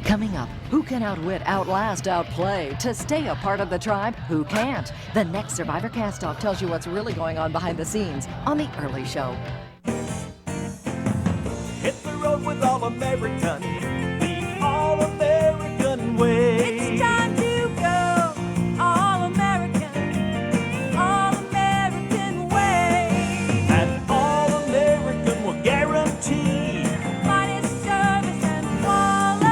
Coming up, who can outwit, outlast, outplay? To stay a part of the tribe, who can't? The next Survivor Cast-Off tells you what's really going on behind the scenes on The Early Show. Hit the road with All American, the All American way. It's time to go All American, All American way. And All American will guarantee finest service and quality.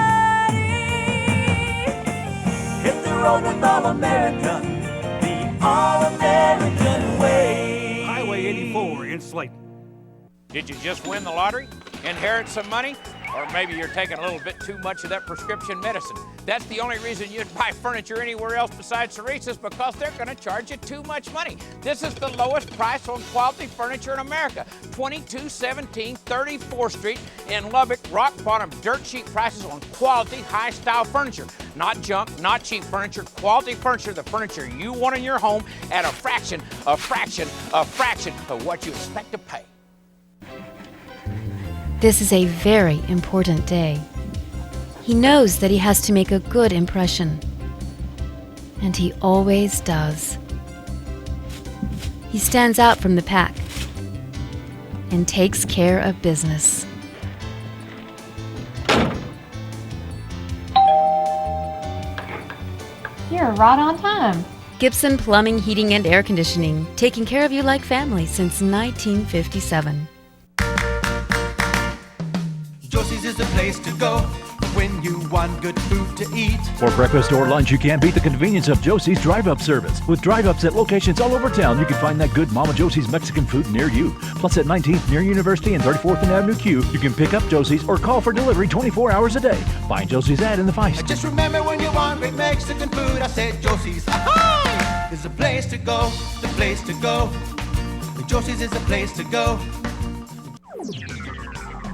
Hit the road with All American, the All American way. Highway 84 in Slayton. Did you just win the lottery? Inherit some money? Or maybe you're taking a little bit too much of that prescription medicine. That's the only reason you'd buy furniture anywhere else besides Ceresa's, because they're going to charge you too much money. This is the lowest price on quality furniture in America. 2217 34th Street in Lubbock. Rock bottom, dirt cheap prices on quality, high style furniture. Not junk, not cheap furniture, quality furniture, the furniture you want in your home at a fraction of what you expect to pay. This is a very important day. He knows that he has to make a good impression. And he always does. He stands out from the pack and takes care of business. You're right on time. Gibson Plumbing, Heating, and Air Conditioning, taking care of you like family since 1957. Josie's is the place to go when you want good food to eat. For breakfast or lunch, you can't beat the convenience of Josie's drive-up service. With drive-ups at locations all over town, you can find that good Mama Josie's Mexican food near you. Plus at 19th near University and 34th and Avenue Q, you can pick up Josie's or call for delivery 24 hours a day. Find Josie's ad in the Feist. Just remember when you want great Mexican food, I said Josie's. Ahoy! Is the place to go, the place to go. Josie's is the place to go.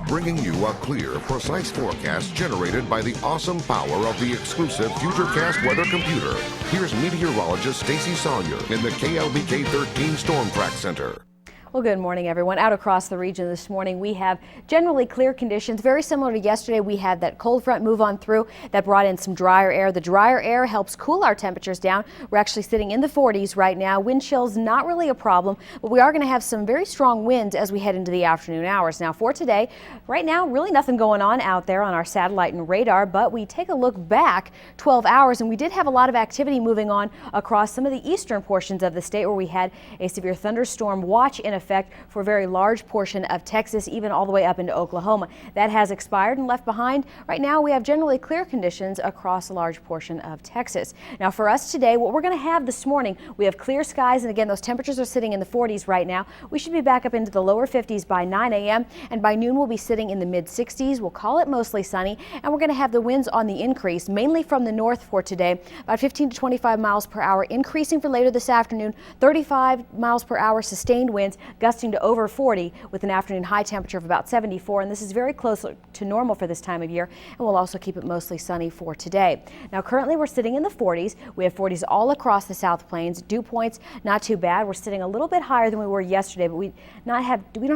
Bringing you a clear, precise forecast generated by the awesome power of the exclusive FutureCast weather computer. Here's meteorologist Stacy Sawyer in the KLBK 13 Storm Track Center. Well, good morning, everyone. Out across the region this morning, we have generally clear conditions. Very similar to yesterday, we had that cold front move on through that brought in some drier air. The drier air helps cool our temperatures down. We're actually sitting in the 40s right now. Wind chills, not really a problem, but we are going to have some very strong winds as we head into the afternoon hours. Now, for today, right now, really nothing going on out there on our satellite and radar, but we take a look back 12 hours, and we did have a lot of activity moving on across some of the eastern portions of the state where we had a severe thunderstorm watch in effect for a very large portion of Texas, even all the way up into Oklahoma. That has expired and left behind. Right now, we have generally clear conditions across a large portion of Texas. Now, for us today, what we're going to have this morning, we have clear skies, and again, those temperatures are sitting in the 40s right now. We should be back up into the lower 50s by 9 a.m., and by noon, we'll be sitting in the mid 60s. We'll call it mostly sunny, and we're going to have the winds on the increase, mainly from the north for today, about 15 to 25 miles per hour, increasing for later this afternoon, 35 miles per hour sustained winds, gusting to over 40 with an afternoon high temperature of about 74, and this is very close to normal for this time of year, and we'll also keep it mostly sunny for today. Now, currently we're sitting in the 40s. We have 40s all across the South Plains. Dew points not too bad. We're sitting a little bit higher than we were yesterday, but we don't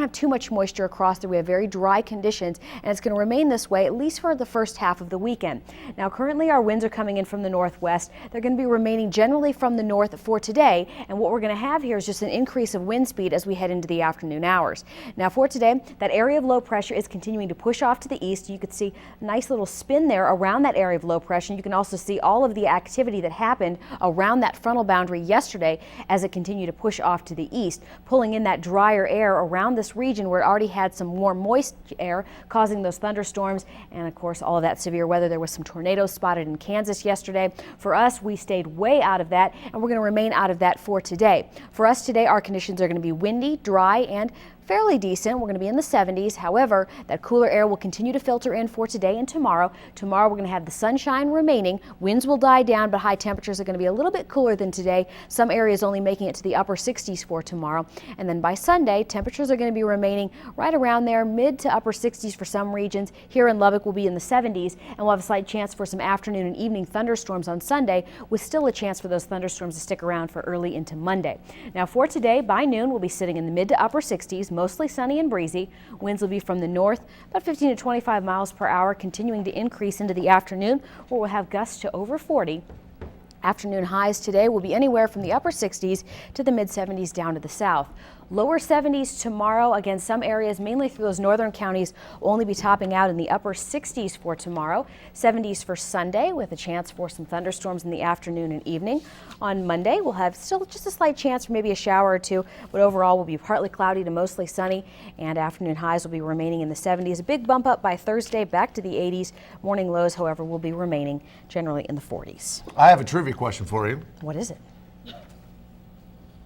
have too much moisture across there. We have very dry conditions, and it's going to remain this way at least for the first half of the weekend. Now, currently our winds are coming in from the northwest. They're going to be remaining generally from the north for today, and what we're going to have here is just an increase of wind speed as we head into the afternoon hours. Now, for today, that area of low pressure is continuing to push off to the east. You could see a nice little spin there around that area of low pressure. You can also see all of the activity that happened around that frontal boundary yesterday as it continued to push off to the east, pulling in that drier air around this region where it already had some warm, moist air causing those thunderstorms and, of course, all of that severe weather. There was some tornadoes spotted in Kansas yesterday. For us, we stayed way out of that, and we're going to remain out of that for today. For us today, our conditions are going to be windy, dry, and fairly decent. We're going to be in the 70s. However, that cooler air will continue to filter in for today and tomorrow. Tomorrow, we're going to have the sunshine remaining. Winds will die down, but high temperatures are going to be a little bit cooler than today. Some areas only making it to the upper 60s for tomorrow. And then by Sunday, temperatures are going to be remaining right around there, mid to upper 60s for some regions. Here in Lubbock, we'll be in the 70s, and we'll have a slight chance for some afternoon and evening thunderstorms on Sunday, with still a chance for those thunderstorms to stick around for early into Monday. Now, for today, by noon, we'll be sitting in the mid to upper 60s, mostly sunny and breezy. Winds will be from the north, about 15 to 25 miles per hour, continuing to increase into the afternoon, where we'll have gusts to over 40. Afternoon highs today will be anywhere from the upper 60s to the mid 70s down to the south. Lower 70s tomorrow. Again, some areas, mainly through those northern counties, will only be topping out in the upper 60s for tomorrow. 70s for Sunday, with a chance for some thunderstorms in the afternoon and evening. On Monday, we'll have still just a slight chance for maybe a shower or two, but overall will be partly cloudy to mostly sunny, and afternoon highs will be remaining in the 70s. A big bump up by Thursday, back to the 80s. Morning lows, however, will be remaining generally in the 40s. I have a trivia question for you. What is it?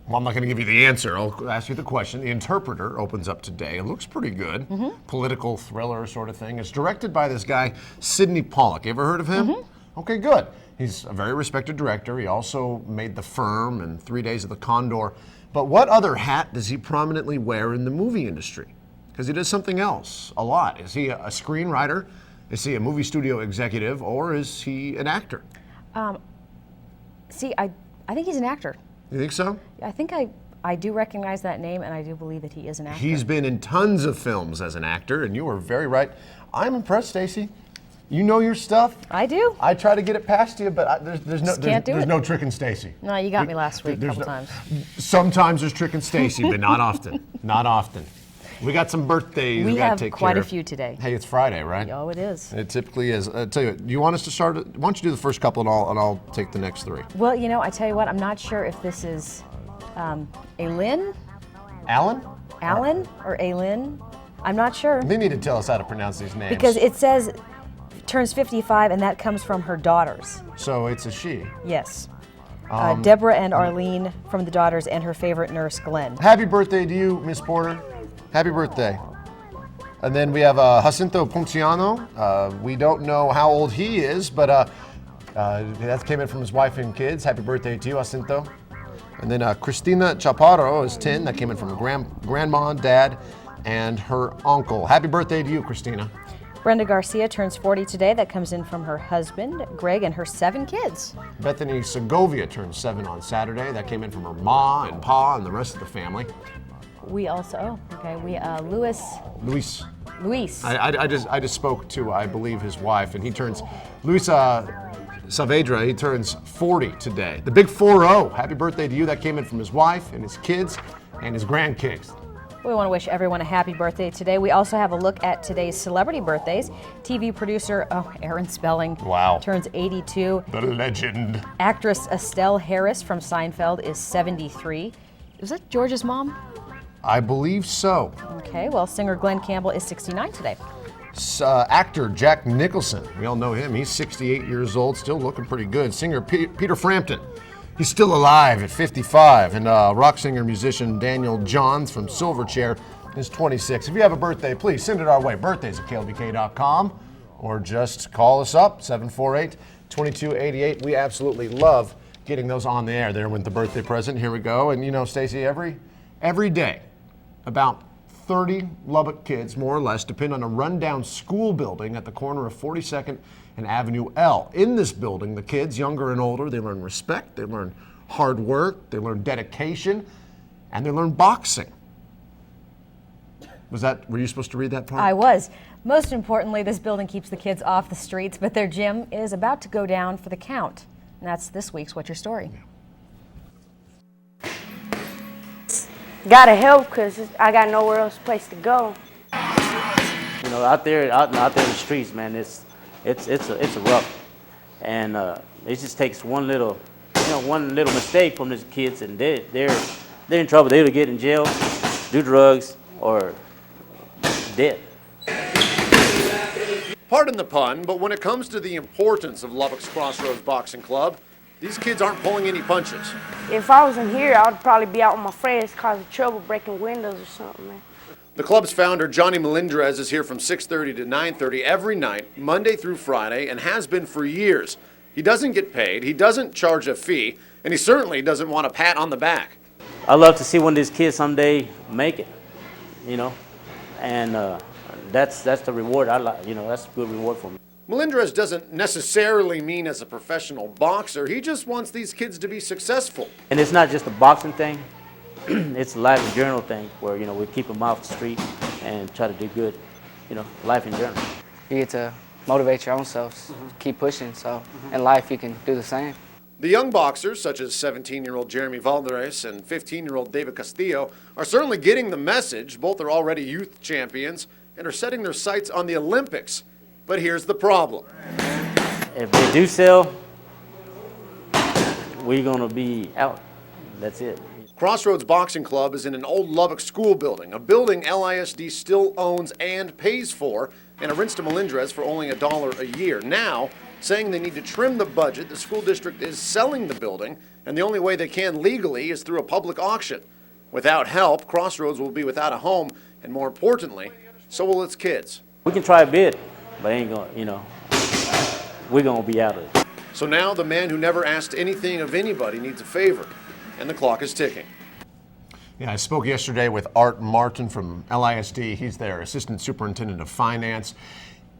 Well, I'm not going to give you the answer. I'll ask you the question. The Interpreter opens up today. It looks pretty good. Political thriller sort of thing. It's directed by this guy, Sidney Pollack. You ever heard of him? Okay, good. He's a very respected director. He also made The Firm and 3 Days of the Condor. But what other hat does he prominently wear in the movie industry? Because he does something else a lot. Is he a screenwriter? Is he a movie studio executive? Or is he an actor? See, I think he's an actor. You think so? I think I do recognize that name, and I do believe that he is an actor. He's been in tons of films as an actor, and you were very right. I'm impressed, Stacy. You know your stuff. I do. I try to get it past you, but there's Can't no trick in Stacy. No, you got me last week a couple times. Sometimes there's trick in Stacy, but not often. Not often. We got some birthdays we got to take care of. We have quite a few today. Hey, it's Friday, right? Oh, it is. It typically is. I tell you what, do you want us to start? Why don't you do the first couple, and I'll take the next three. Well, you know, I tell you what, I'm not sure if this is Aylin? Alan? Alan or Aylin? I'm not sure. They need to tell us how to pronounce these names. Because it says turns 55, and that comes from her daughters. So it's a she. Yes. Deborah and Arlene from the daughters, and her favorite nurse, Glenn. Happy birthday to you, Miss Porter. Happy birthday. And then we have Jacinto Ponciano. We don't know how old he is, but that came in from his wife and kids. Happy birthday to you, Jacinto. And then Cristina Chaparro is 10. That came in from grandma, dad, and her uncle. Happy birthday to you, Cristina. Brenda Garcia turns 40 today. That comes in from her husband, Greg, and her 7 kids. Bethany Segovia turns 7 on Saturday. That came in from her ma and pa and the rest of the family. We also, Luis. I just spoke to, I believe, his wife, and he turns, Luis Saavedra, he turns 40 today. The big 4-0. Happy birthday to you. That came in from his wife and his kids and his grandkids. We want to wish everyone a happy birthday today. We also have a look at today's celebrity birthdays. TV producer, Aaron Spelling, turns 82. The legend. Actress Estelle Harris from Seinfeld is 73. Was that George's mom? I believe so. Okay, well, singer Glenn Campbell is 69 today. Actor Jack Nicholson, we all know him. He's 68 years old, still looking pretty good. Singer Peter Frampton, he's still alive at 55. And rock singer musician Daniel Johns from Silverchair is 26. If you have a birthday, please send it our way. Birthdays@klbk.com, or just call us up, 748-2288. We absolutely love getting those on the air there with the birthday present. Here we go. And you know, Stacey, every day, about 30 Lubbock kids, more or less, depend on a rundown school building at the corner of 42nd and Avenue L. In this building, the kids, younger and older, they learn respect, they learn hard work, they learn dedication, and they learn boxing. Were you supposed to read that part? I was. Most importantly, this building keeps the kids off the streets, but their gym is about to go down for the count. And that's this week's What's Your Story? Gotta help because I got nowhere else place to go. You know, out there in the streets, man, it's a rough, and it just takes one little mistake from these kids, and they're in trouble. They either get in jail, do drugs, or dead. Pardon the pun, but when it comes to the importance of Lubbock's Crossroads Boxing Club, these kids aren't pulling any punches. If I wasn't here, I would probably be out with my friends causing trouble, breaking windows or something, man. The club's founder, Johnny Melendrez, is here from 6:30 to 9:30 every night, Monday through Friday, and has been for years. He doesn't get paid, he doesn't charge a fee, and he certainly doesn't want a pat on the back. I love to see one of these kids someday make it, you know, and that's the reward. That's a good reward for me. Melendrez doesn't necessarily mean as a professional boxer. He just wants these kids to be successful. And it's not just a boxing thing. It's a life in general thing where, you know, we keep them off the street and try to do good, you know, life in general. You get to motivate your own selves, keep pushing, so in life you can do the same. The young boxers, such as 17-year-old Jeremy Valderes and 15-year-old David Castillo, are certainly getting the message. Both are already youth champions and are setting their sights on the Olympics. But here's the problem. If they do sell, we're going to be out. That's it. Crossroads Boxing Club is in an old Lubbock school building, a building LISD still owns and pays for, and it rents to Melendrez for only $1 a year. Now, saying they need to trim the budget. The school district is selling the building, and the only way they can legally is through a public auction. Without help, Crossroads will be without a home, and more importantly, so will its kids. We can try a bid, but ain't gonna, you know, we're gonna be out of it. So now the man who never asked anything of anybody needs a favor, and the clock is ticking. Yeah, I spoke yesterday with Art Martin from LISD. He's their Assistant Superintendent of Finance.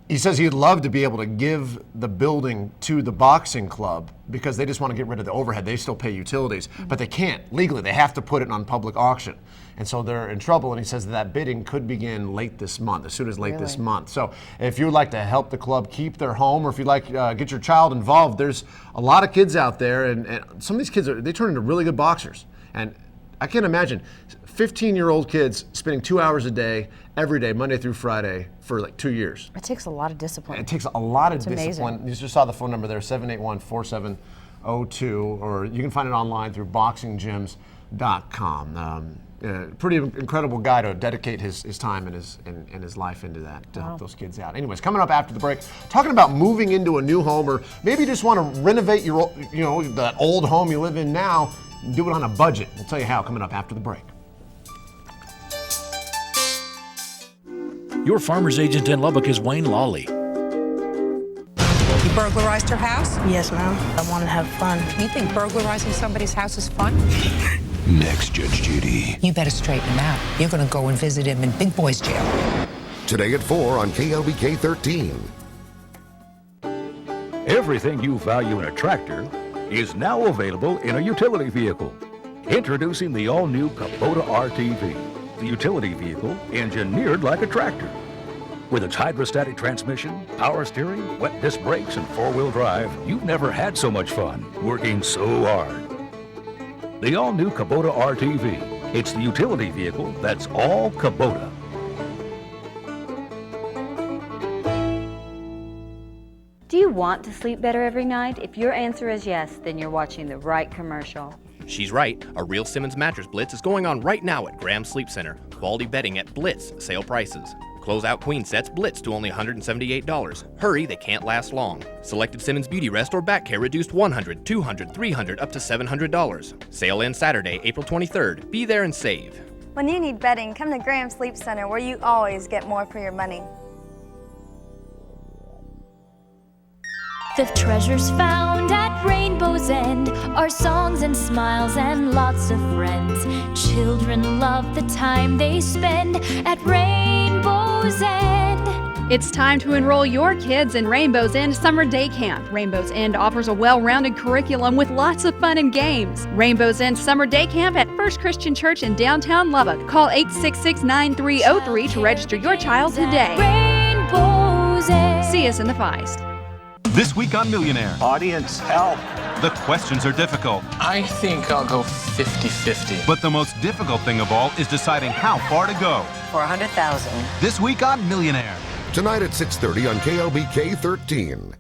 He says he'd love to be able to give the building to the boxing club because they just want to get rid of the overhead. They still pay utilities, but they can't legally. They have to put it on public auction. And so they're in trouble, and he says that bidding could begin late this month, as soon as late this month. So if you would like to help the club keep their home, or if you'd like get your child involved, there's a lot of kids out there, and some of these kids, they turn into really good boxers. And I can't imagine 15-year-old kids spending 2 hours a day, every day, Monday through Friday, for like 2 years. It takes a lot of discipline. It takes a lot of It's discipline. amazing. You just saw the phone number there, 781-4702, or you can find it online through boxinggyms.com. Pretty incredible guy to dedicate his time and his life into that, to help those kids out. Anyways, coming up after the break, talking about moving into a new home, or maybe you just want to renovate your, that old home you live in now, and do it on a budget. We'll tell you how coming up after the break. Your farmer's agent in Lubbock is Wayne Lawley. You burglarized her house? Yes, ma'am. I want to have fun. You think burglarizing somebody's house is fun? Next, Judge Judy. You better straighten him out. You're going to go and visit him in Big Boy's jail. Today at 4 on KLBK 13. Everything you value in a tractor is now available in a utility vehicle. Introducing the all-new Kubota RTV, the utility vehicle engineered like a tractor. With its hydrostatic transmission, power steering, wet disc brakes, and four-wheel drive, you've never had so much fun working so hard. The all-new Kubota RTV. It's the utility vehicle that's all Kubota. Do you want to sleep better every night? If your answer is yes, then you're watching the right commercial. She's right. A real Simmons mattress blitz is going on right now at Graham Sleep Center. Quality bedding at Blitz sale prices. Closeout queen sets blitz to only $178. Hurry, they can't last long. Selected Simmons Beauty Rest or back care reduced $100, $200, $300, up to $700. Sale ends Saturday, April 23rd. Be there and save. When you need bedding, come to Graham Sleep Center, where you always get more for your money. The treasures found at Rainbow's End are songs and smiles and lots of friends. Children love the time they spend at Rainbow's End. It's time to enroll your kids in Rainbow's End Summer Day Camp. Rainbow's End offers a well-rounded curriculum with lots of fun and games. Rainbow's End Summer Day Camp at First Christian Church in downtown Lubbock. Call 866-9303 to register your child today. Rainbow's End. See us in the Feist. This week on Millionaire. Audience, help. The questions are difficult. I think I'll go 50-50. But the most difficult thing of all is deciding how far to go. For $100,000. This week on Millionaire. Tonight at 6:30 on KLBK 13.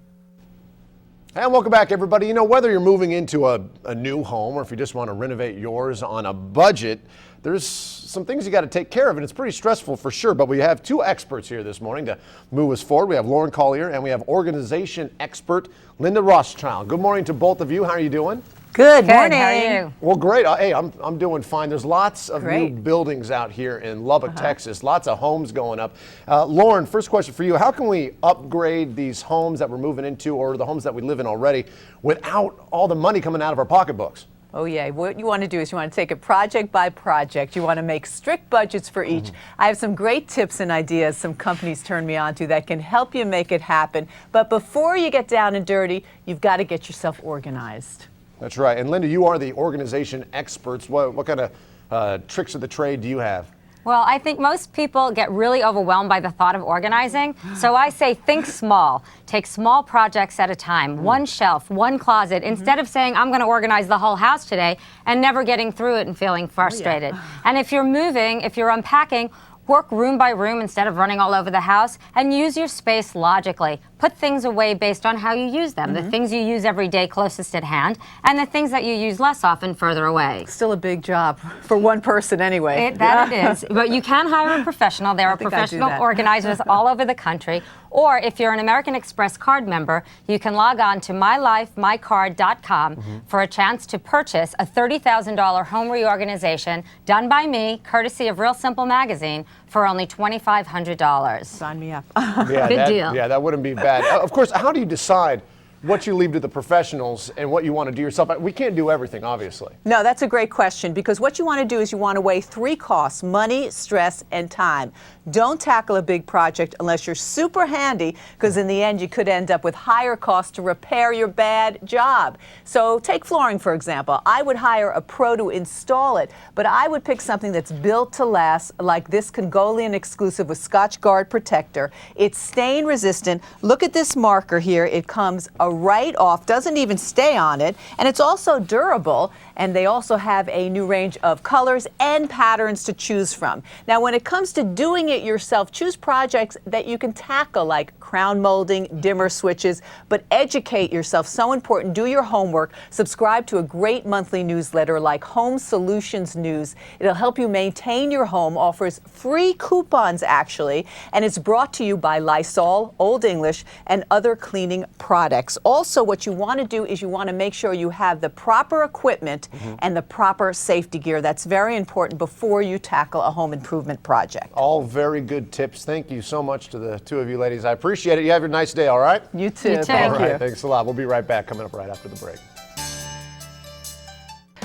And welcome back, everybody. You know, whether you're moving into a new home or if you just want to renovate yours on a budget, there's some things you got to take care of, and it's pretty stressful for sure. But we have two experts here this morning to move us forward. We have Lauren Collier and we have organization expert Linda Rothschild. Good morning to both of you. How are you doing? Good morning. How are you? Well, great. Hey, I'm doing fine. There's lots of new buildings out here in Lubbock, Texas. Lots of homes going up. Lauren, first question for you. How can we upgrade these homes that we're moving into, or the homes that we live in already, without all the money coming out of our pocketbooks? Oh yeah, what you want to do is you want to take it project by project. You want to make strict budgets for each. I have some great tips and ideas some companies turn me on to that can help you make it happen. But before you get down and dirty, you've got to get yourself organized. That's right. And Linda, you are the organization experts. What kind of tricks of the trade do you have? Well, I think most people get really overwhelmed by the thought of organizing. So I say think small. Take small projects at a time. One shelf, one closet, instead of saying I'm going to organize the whole house today and never getting through it and feeling frustrated. And if you're moving, if you're unpacking, Work room by room instead of running all over the house, and use your space logically. Put things away based on how you use them. The things you use every day closest at hand, and the things that you use less often further away. Still a big job for one person anyway. That it is. But you can hire a professional. There are professional organizers all over the country. Or if you're an American Express card member, you can log on to mylifemycard.com for a chance to purchase a $30,000 home reorganization done by me, courtesy of Real Simple Magazine, for only $2,500. Sign me up. Good deal. Yeah, that wouldn't be bad. Of course, how do you decide what you leave to the professionals and what you want to do yourself? We can't do everything, obviously. No, that's a great question, because what you want to do is you want to weigh 3 costs: money, stress, and time. Don't tackle a big project unless you're super handy, because in the end you could end up with higher costs to repair your bad job. So take flooring, for example. I would hire a pro to install it, but I would pick something that's built to last, like this Congolian exclusive with Scotch Guard protector. It's stain resistant. Look at this marker here. It comes right off, doesn't even stay on it, and it's also durable. And they also have a new range of colors and patterns to choose from. Now, when it comes to doing it yourself, choose projects that you can tackle, like crown molding, dimmer switches, but educate yourself. So important. Do your homework. Subscribe to a great monthly newsletter like Home Solutions News. It'll help you maintain your home, offers free coupons actually, and it's brought to you by Lysol, Old English, and other cleaning products. Also, what you want to do is you want to make sure you have the proper equipment and the proper safety gear. That's very important before you tackle a home improvement project. All very good tips. Thank you so much to the two of you ladies. I appreciate it. You have your nice day, all right? You too. You too. Thank all you. right, thanks a lot. We'll be right back, coming up right after the break.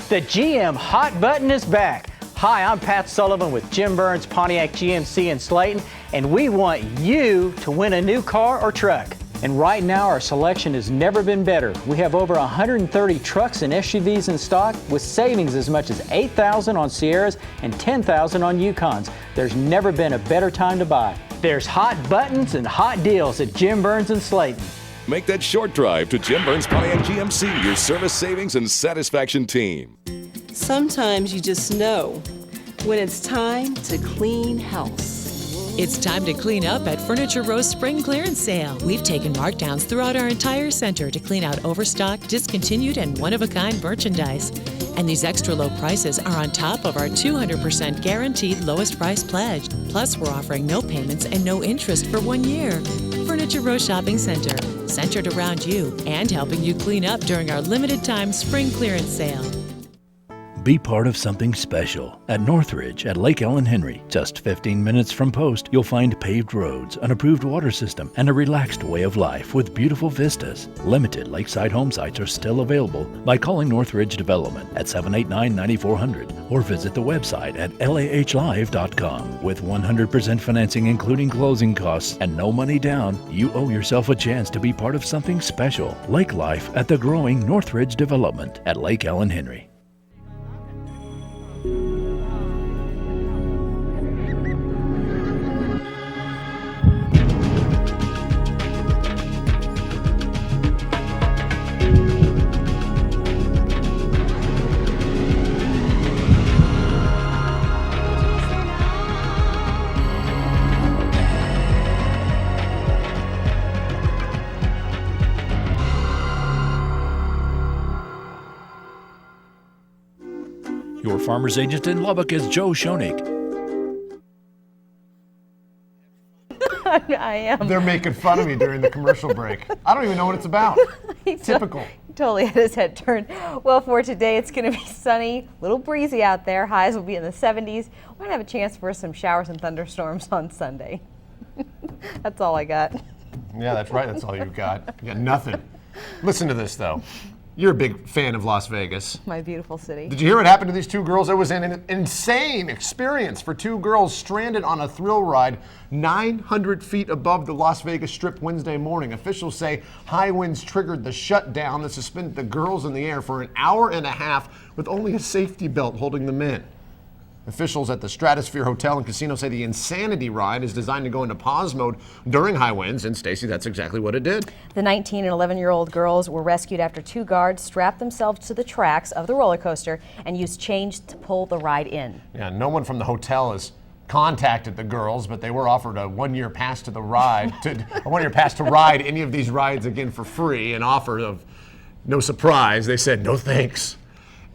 The GM Hot Button is back. Hi, I'm Pat Sullivan with Jim Burns Pontiac GMC in Slayton, and we want you to win a new car or truck. And right now, our selection has never been better. We have over 130 trucks and SUVs in stock with savings as much as $8,000 on Sierras and $10,000 on Yukons. There's never been a better time to buy. There's hot buttons and hot deals at Jim Burns in Slayton. Make that short drive to Jim Burns Pontiac GMC, your service savings and satisfaction team. Sometimes you just know when it's time to clean house. It's time to clean up at Furniture Row's Spring Clearance Sale. We've taken markdowns throughout our entire center to clean out overstock, discontinued, and one-of-a-kind merchandise. And these extra low prices are on top of our 200% guaranteed lowest price pledge. Plus, we're offering no payments and no interest for 1 year. Furniture Row Shopping Center, centered around you and helping you clean up during our limited time Spring Clearance Sale. Be part of something special at Northridge at Lake Ellen Henry. Just 15 minutes from Post, you'll find paved roads, an approved water system, and a relaxed way of life with beautiful vistas. Limited lakeside home sites are still available by calling Northridge Development at 789-9400 or visit the website at lahlive.com. With 100% financing including closing costs and no money down, you owe yourself a chance to be part of something special. Lake life at the growing Northridge Development at Lake Ellen Henry. Your farmer's agent in Lubbock is Joe Schoenig. I am. They're making fun of me during the commercial break. I don't even know what it's about. Typical. He totally had his head turned. Well, for today, it's going to be sunny, a little breezy out there. Highs will be in the 70s. We're going to have a chance for some showers and thunderstorms on Sunday. That's all I got. Yeah, that's right. That's all you've got. You got nothing. Listen to this, though. You're a big fan of Las Vegas. My beautiful city. Did you hear what happened to these two girls? It was an insane experience for two girls stranded on a thrill ride 900 feet above the Las Vegas Strip Wednesday morning. Officials say high winds triggered the shutdown that suspended the girls in the air for an hour and a half with only a safety belt holding them in. Officials at the Stratosphere Hotel and Casino say the Insanity ride is designed to go into pause mode during high winds, and Stacy, that's exactly what it did. The 19 and 11-year-old girls were rescued after two guards strapped themselves to the tracks of the roller coaster and used chains to pull the ride in. Yeah, no one from the hotel has contacted the girls, but they were offered a one-year pass to the ride, a one-year pass to ride any of these rides again for free, and offer of no surprise, they said no thanks.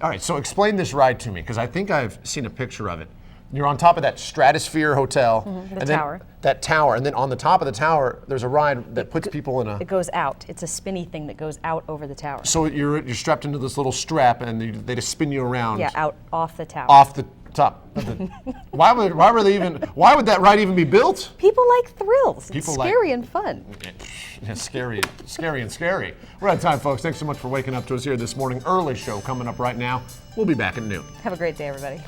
All right, so explain this ride to me, because I think I've seen a picture of it. You're on top of that Stratosphere Hotel. The tower. That tower, and then on the top of the tower, there's a ride that puts people in a... It goes out. It's a spinny thing that goes out over the tower. So you're strapped into this little strap, and they just spin you around. Yeah, out off the tower. Off the top. Why would that ride even be built? People like thrills. It's People scary and fun. Yeah, scary and scary. We're out of time, folks. Thanks so much for waking up to us here this morning. Early show coming up right now. We'll be back at noon. Have a great day, everybody.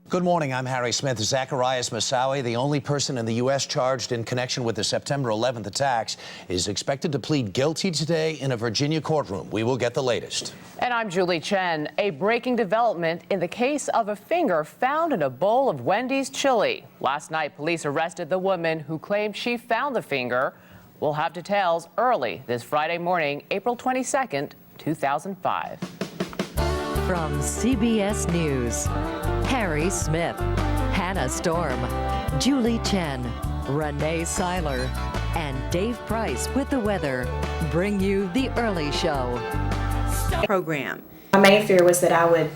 Good morning, I'm Harry Smith. Zacharias Moussaoui, the only person in the U.S. charged in connection with the September 11th attacks, is expected to plead guilty today in a Virginia courtroom. We will get the latest. And I'm Julie Chen. A breaking development in the case of a finger found in a bowl of Wendy's chili. Last night, police arrested the woman who claimed she found the finger. We'll have details early this Friday morning, April 22nd, 2005. From CBS News, Harry Smith, Hannah Storm, Julie Chen, Renee Seiler, and Dave Price with the weather bring you the Early Show program. My main fear was that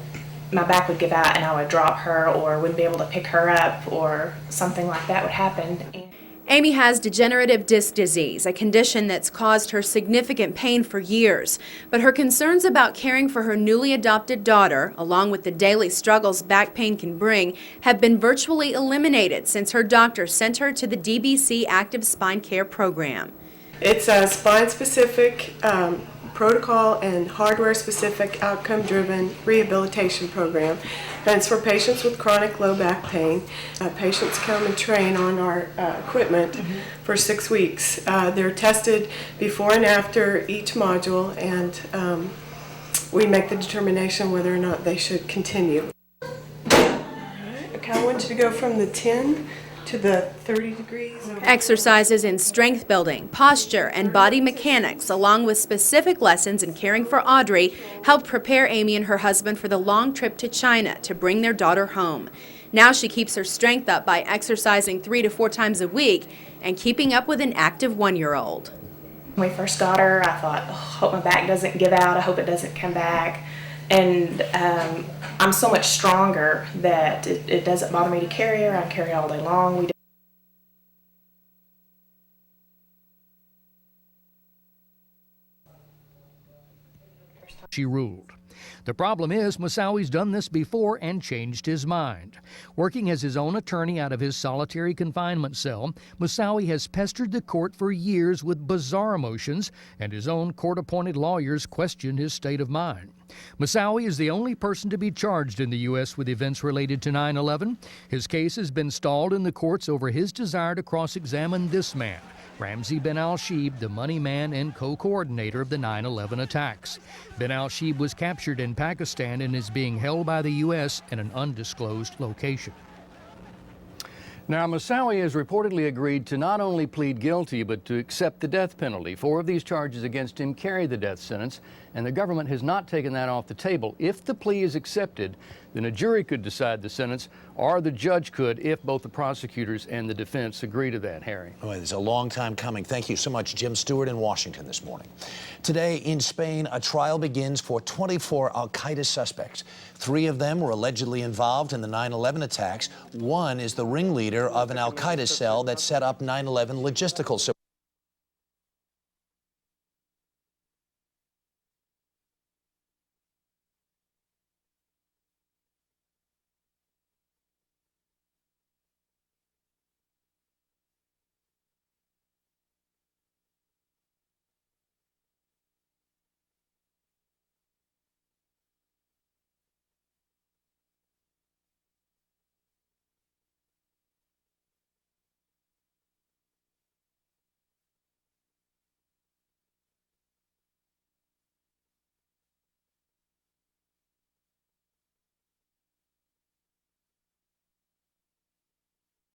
my back would give out and I would drop her or wouldn't be able to pick her up or something like that would happen. Amy has degenerative disc disease, a condition that's caused her significant pain for years. But her concerns about caring for her newly adopted daughter, along with the daily struggles back pain can bring, have been virtually eliminated since her doctor sent her to the DBC Active Spine Care program. It's a spine-specific protocol and hardware-specific outcome-driven rehabilitation program. And it's for patients with chronic low back pain. Patients come and train on our equipment for 6 weeks. They're tested before and after each module, and we make the determination whether or not they should continue. Okay, I want you to go from the 10 to the 30 degrees. Exercises in strength building, posture, and body mechanics, along with specific lessons in caring for Audrey, helped prepare Amy and her husband for the long trip to China to bring their daughter home. Now she keeps her strength up by exercising 3 to 4 times a week and keeping up with an active 1-year-old. When we first got her, I thought, oh, I hope my back doesn't give out, I hope it doesn't come back. And I'm so much stronger that it doesn't bother me to carry her. I carry her all day long. She ruled. The problem is Moussaoui's done this before and changed his mind. Working as his own attorney out of his solitary confinement cell, Moussaoui has pestered the court for years with bizarre motions, and his own court-appointed lawyers questioned his state of mind. Moussaoui is the only person to be charged in the U.S. with events related to 9/11. His case has been stalled in the courts over his desire to cross-examine this man, Ramzi bin al-Shibh, the money man and co-coordinator of the 9/11 attacks. Bin al-Shibh was captured in Pakistan and is being held by the U.S. in an undisclosed location. Now, Moussaoui has reportedly agreed to not only plead guilty, but to accept the death penalty. 4 of these charges against him carry the death sentence, and the government has not taken that off the table. If the plea is accepted, then a jury could decide the sentence, or the judge could if both the prosecutors and the defense agree to that, Harry. Boy, it's a long time coming. Thank you so much, Jim Stewart in Washington this morning. Today in Spain, a trial begins for 24 al-Qaeda suspects. 3 of them were allegedly involved in the 9/11 attacks. One is the ringleader of an al-Qaeda cell that set up 9/11 logistical support.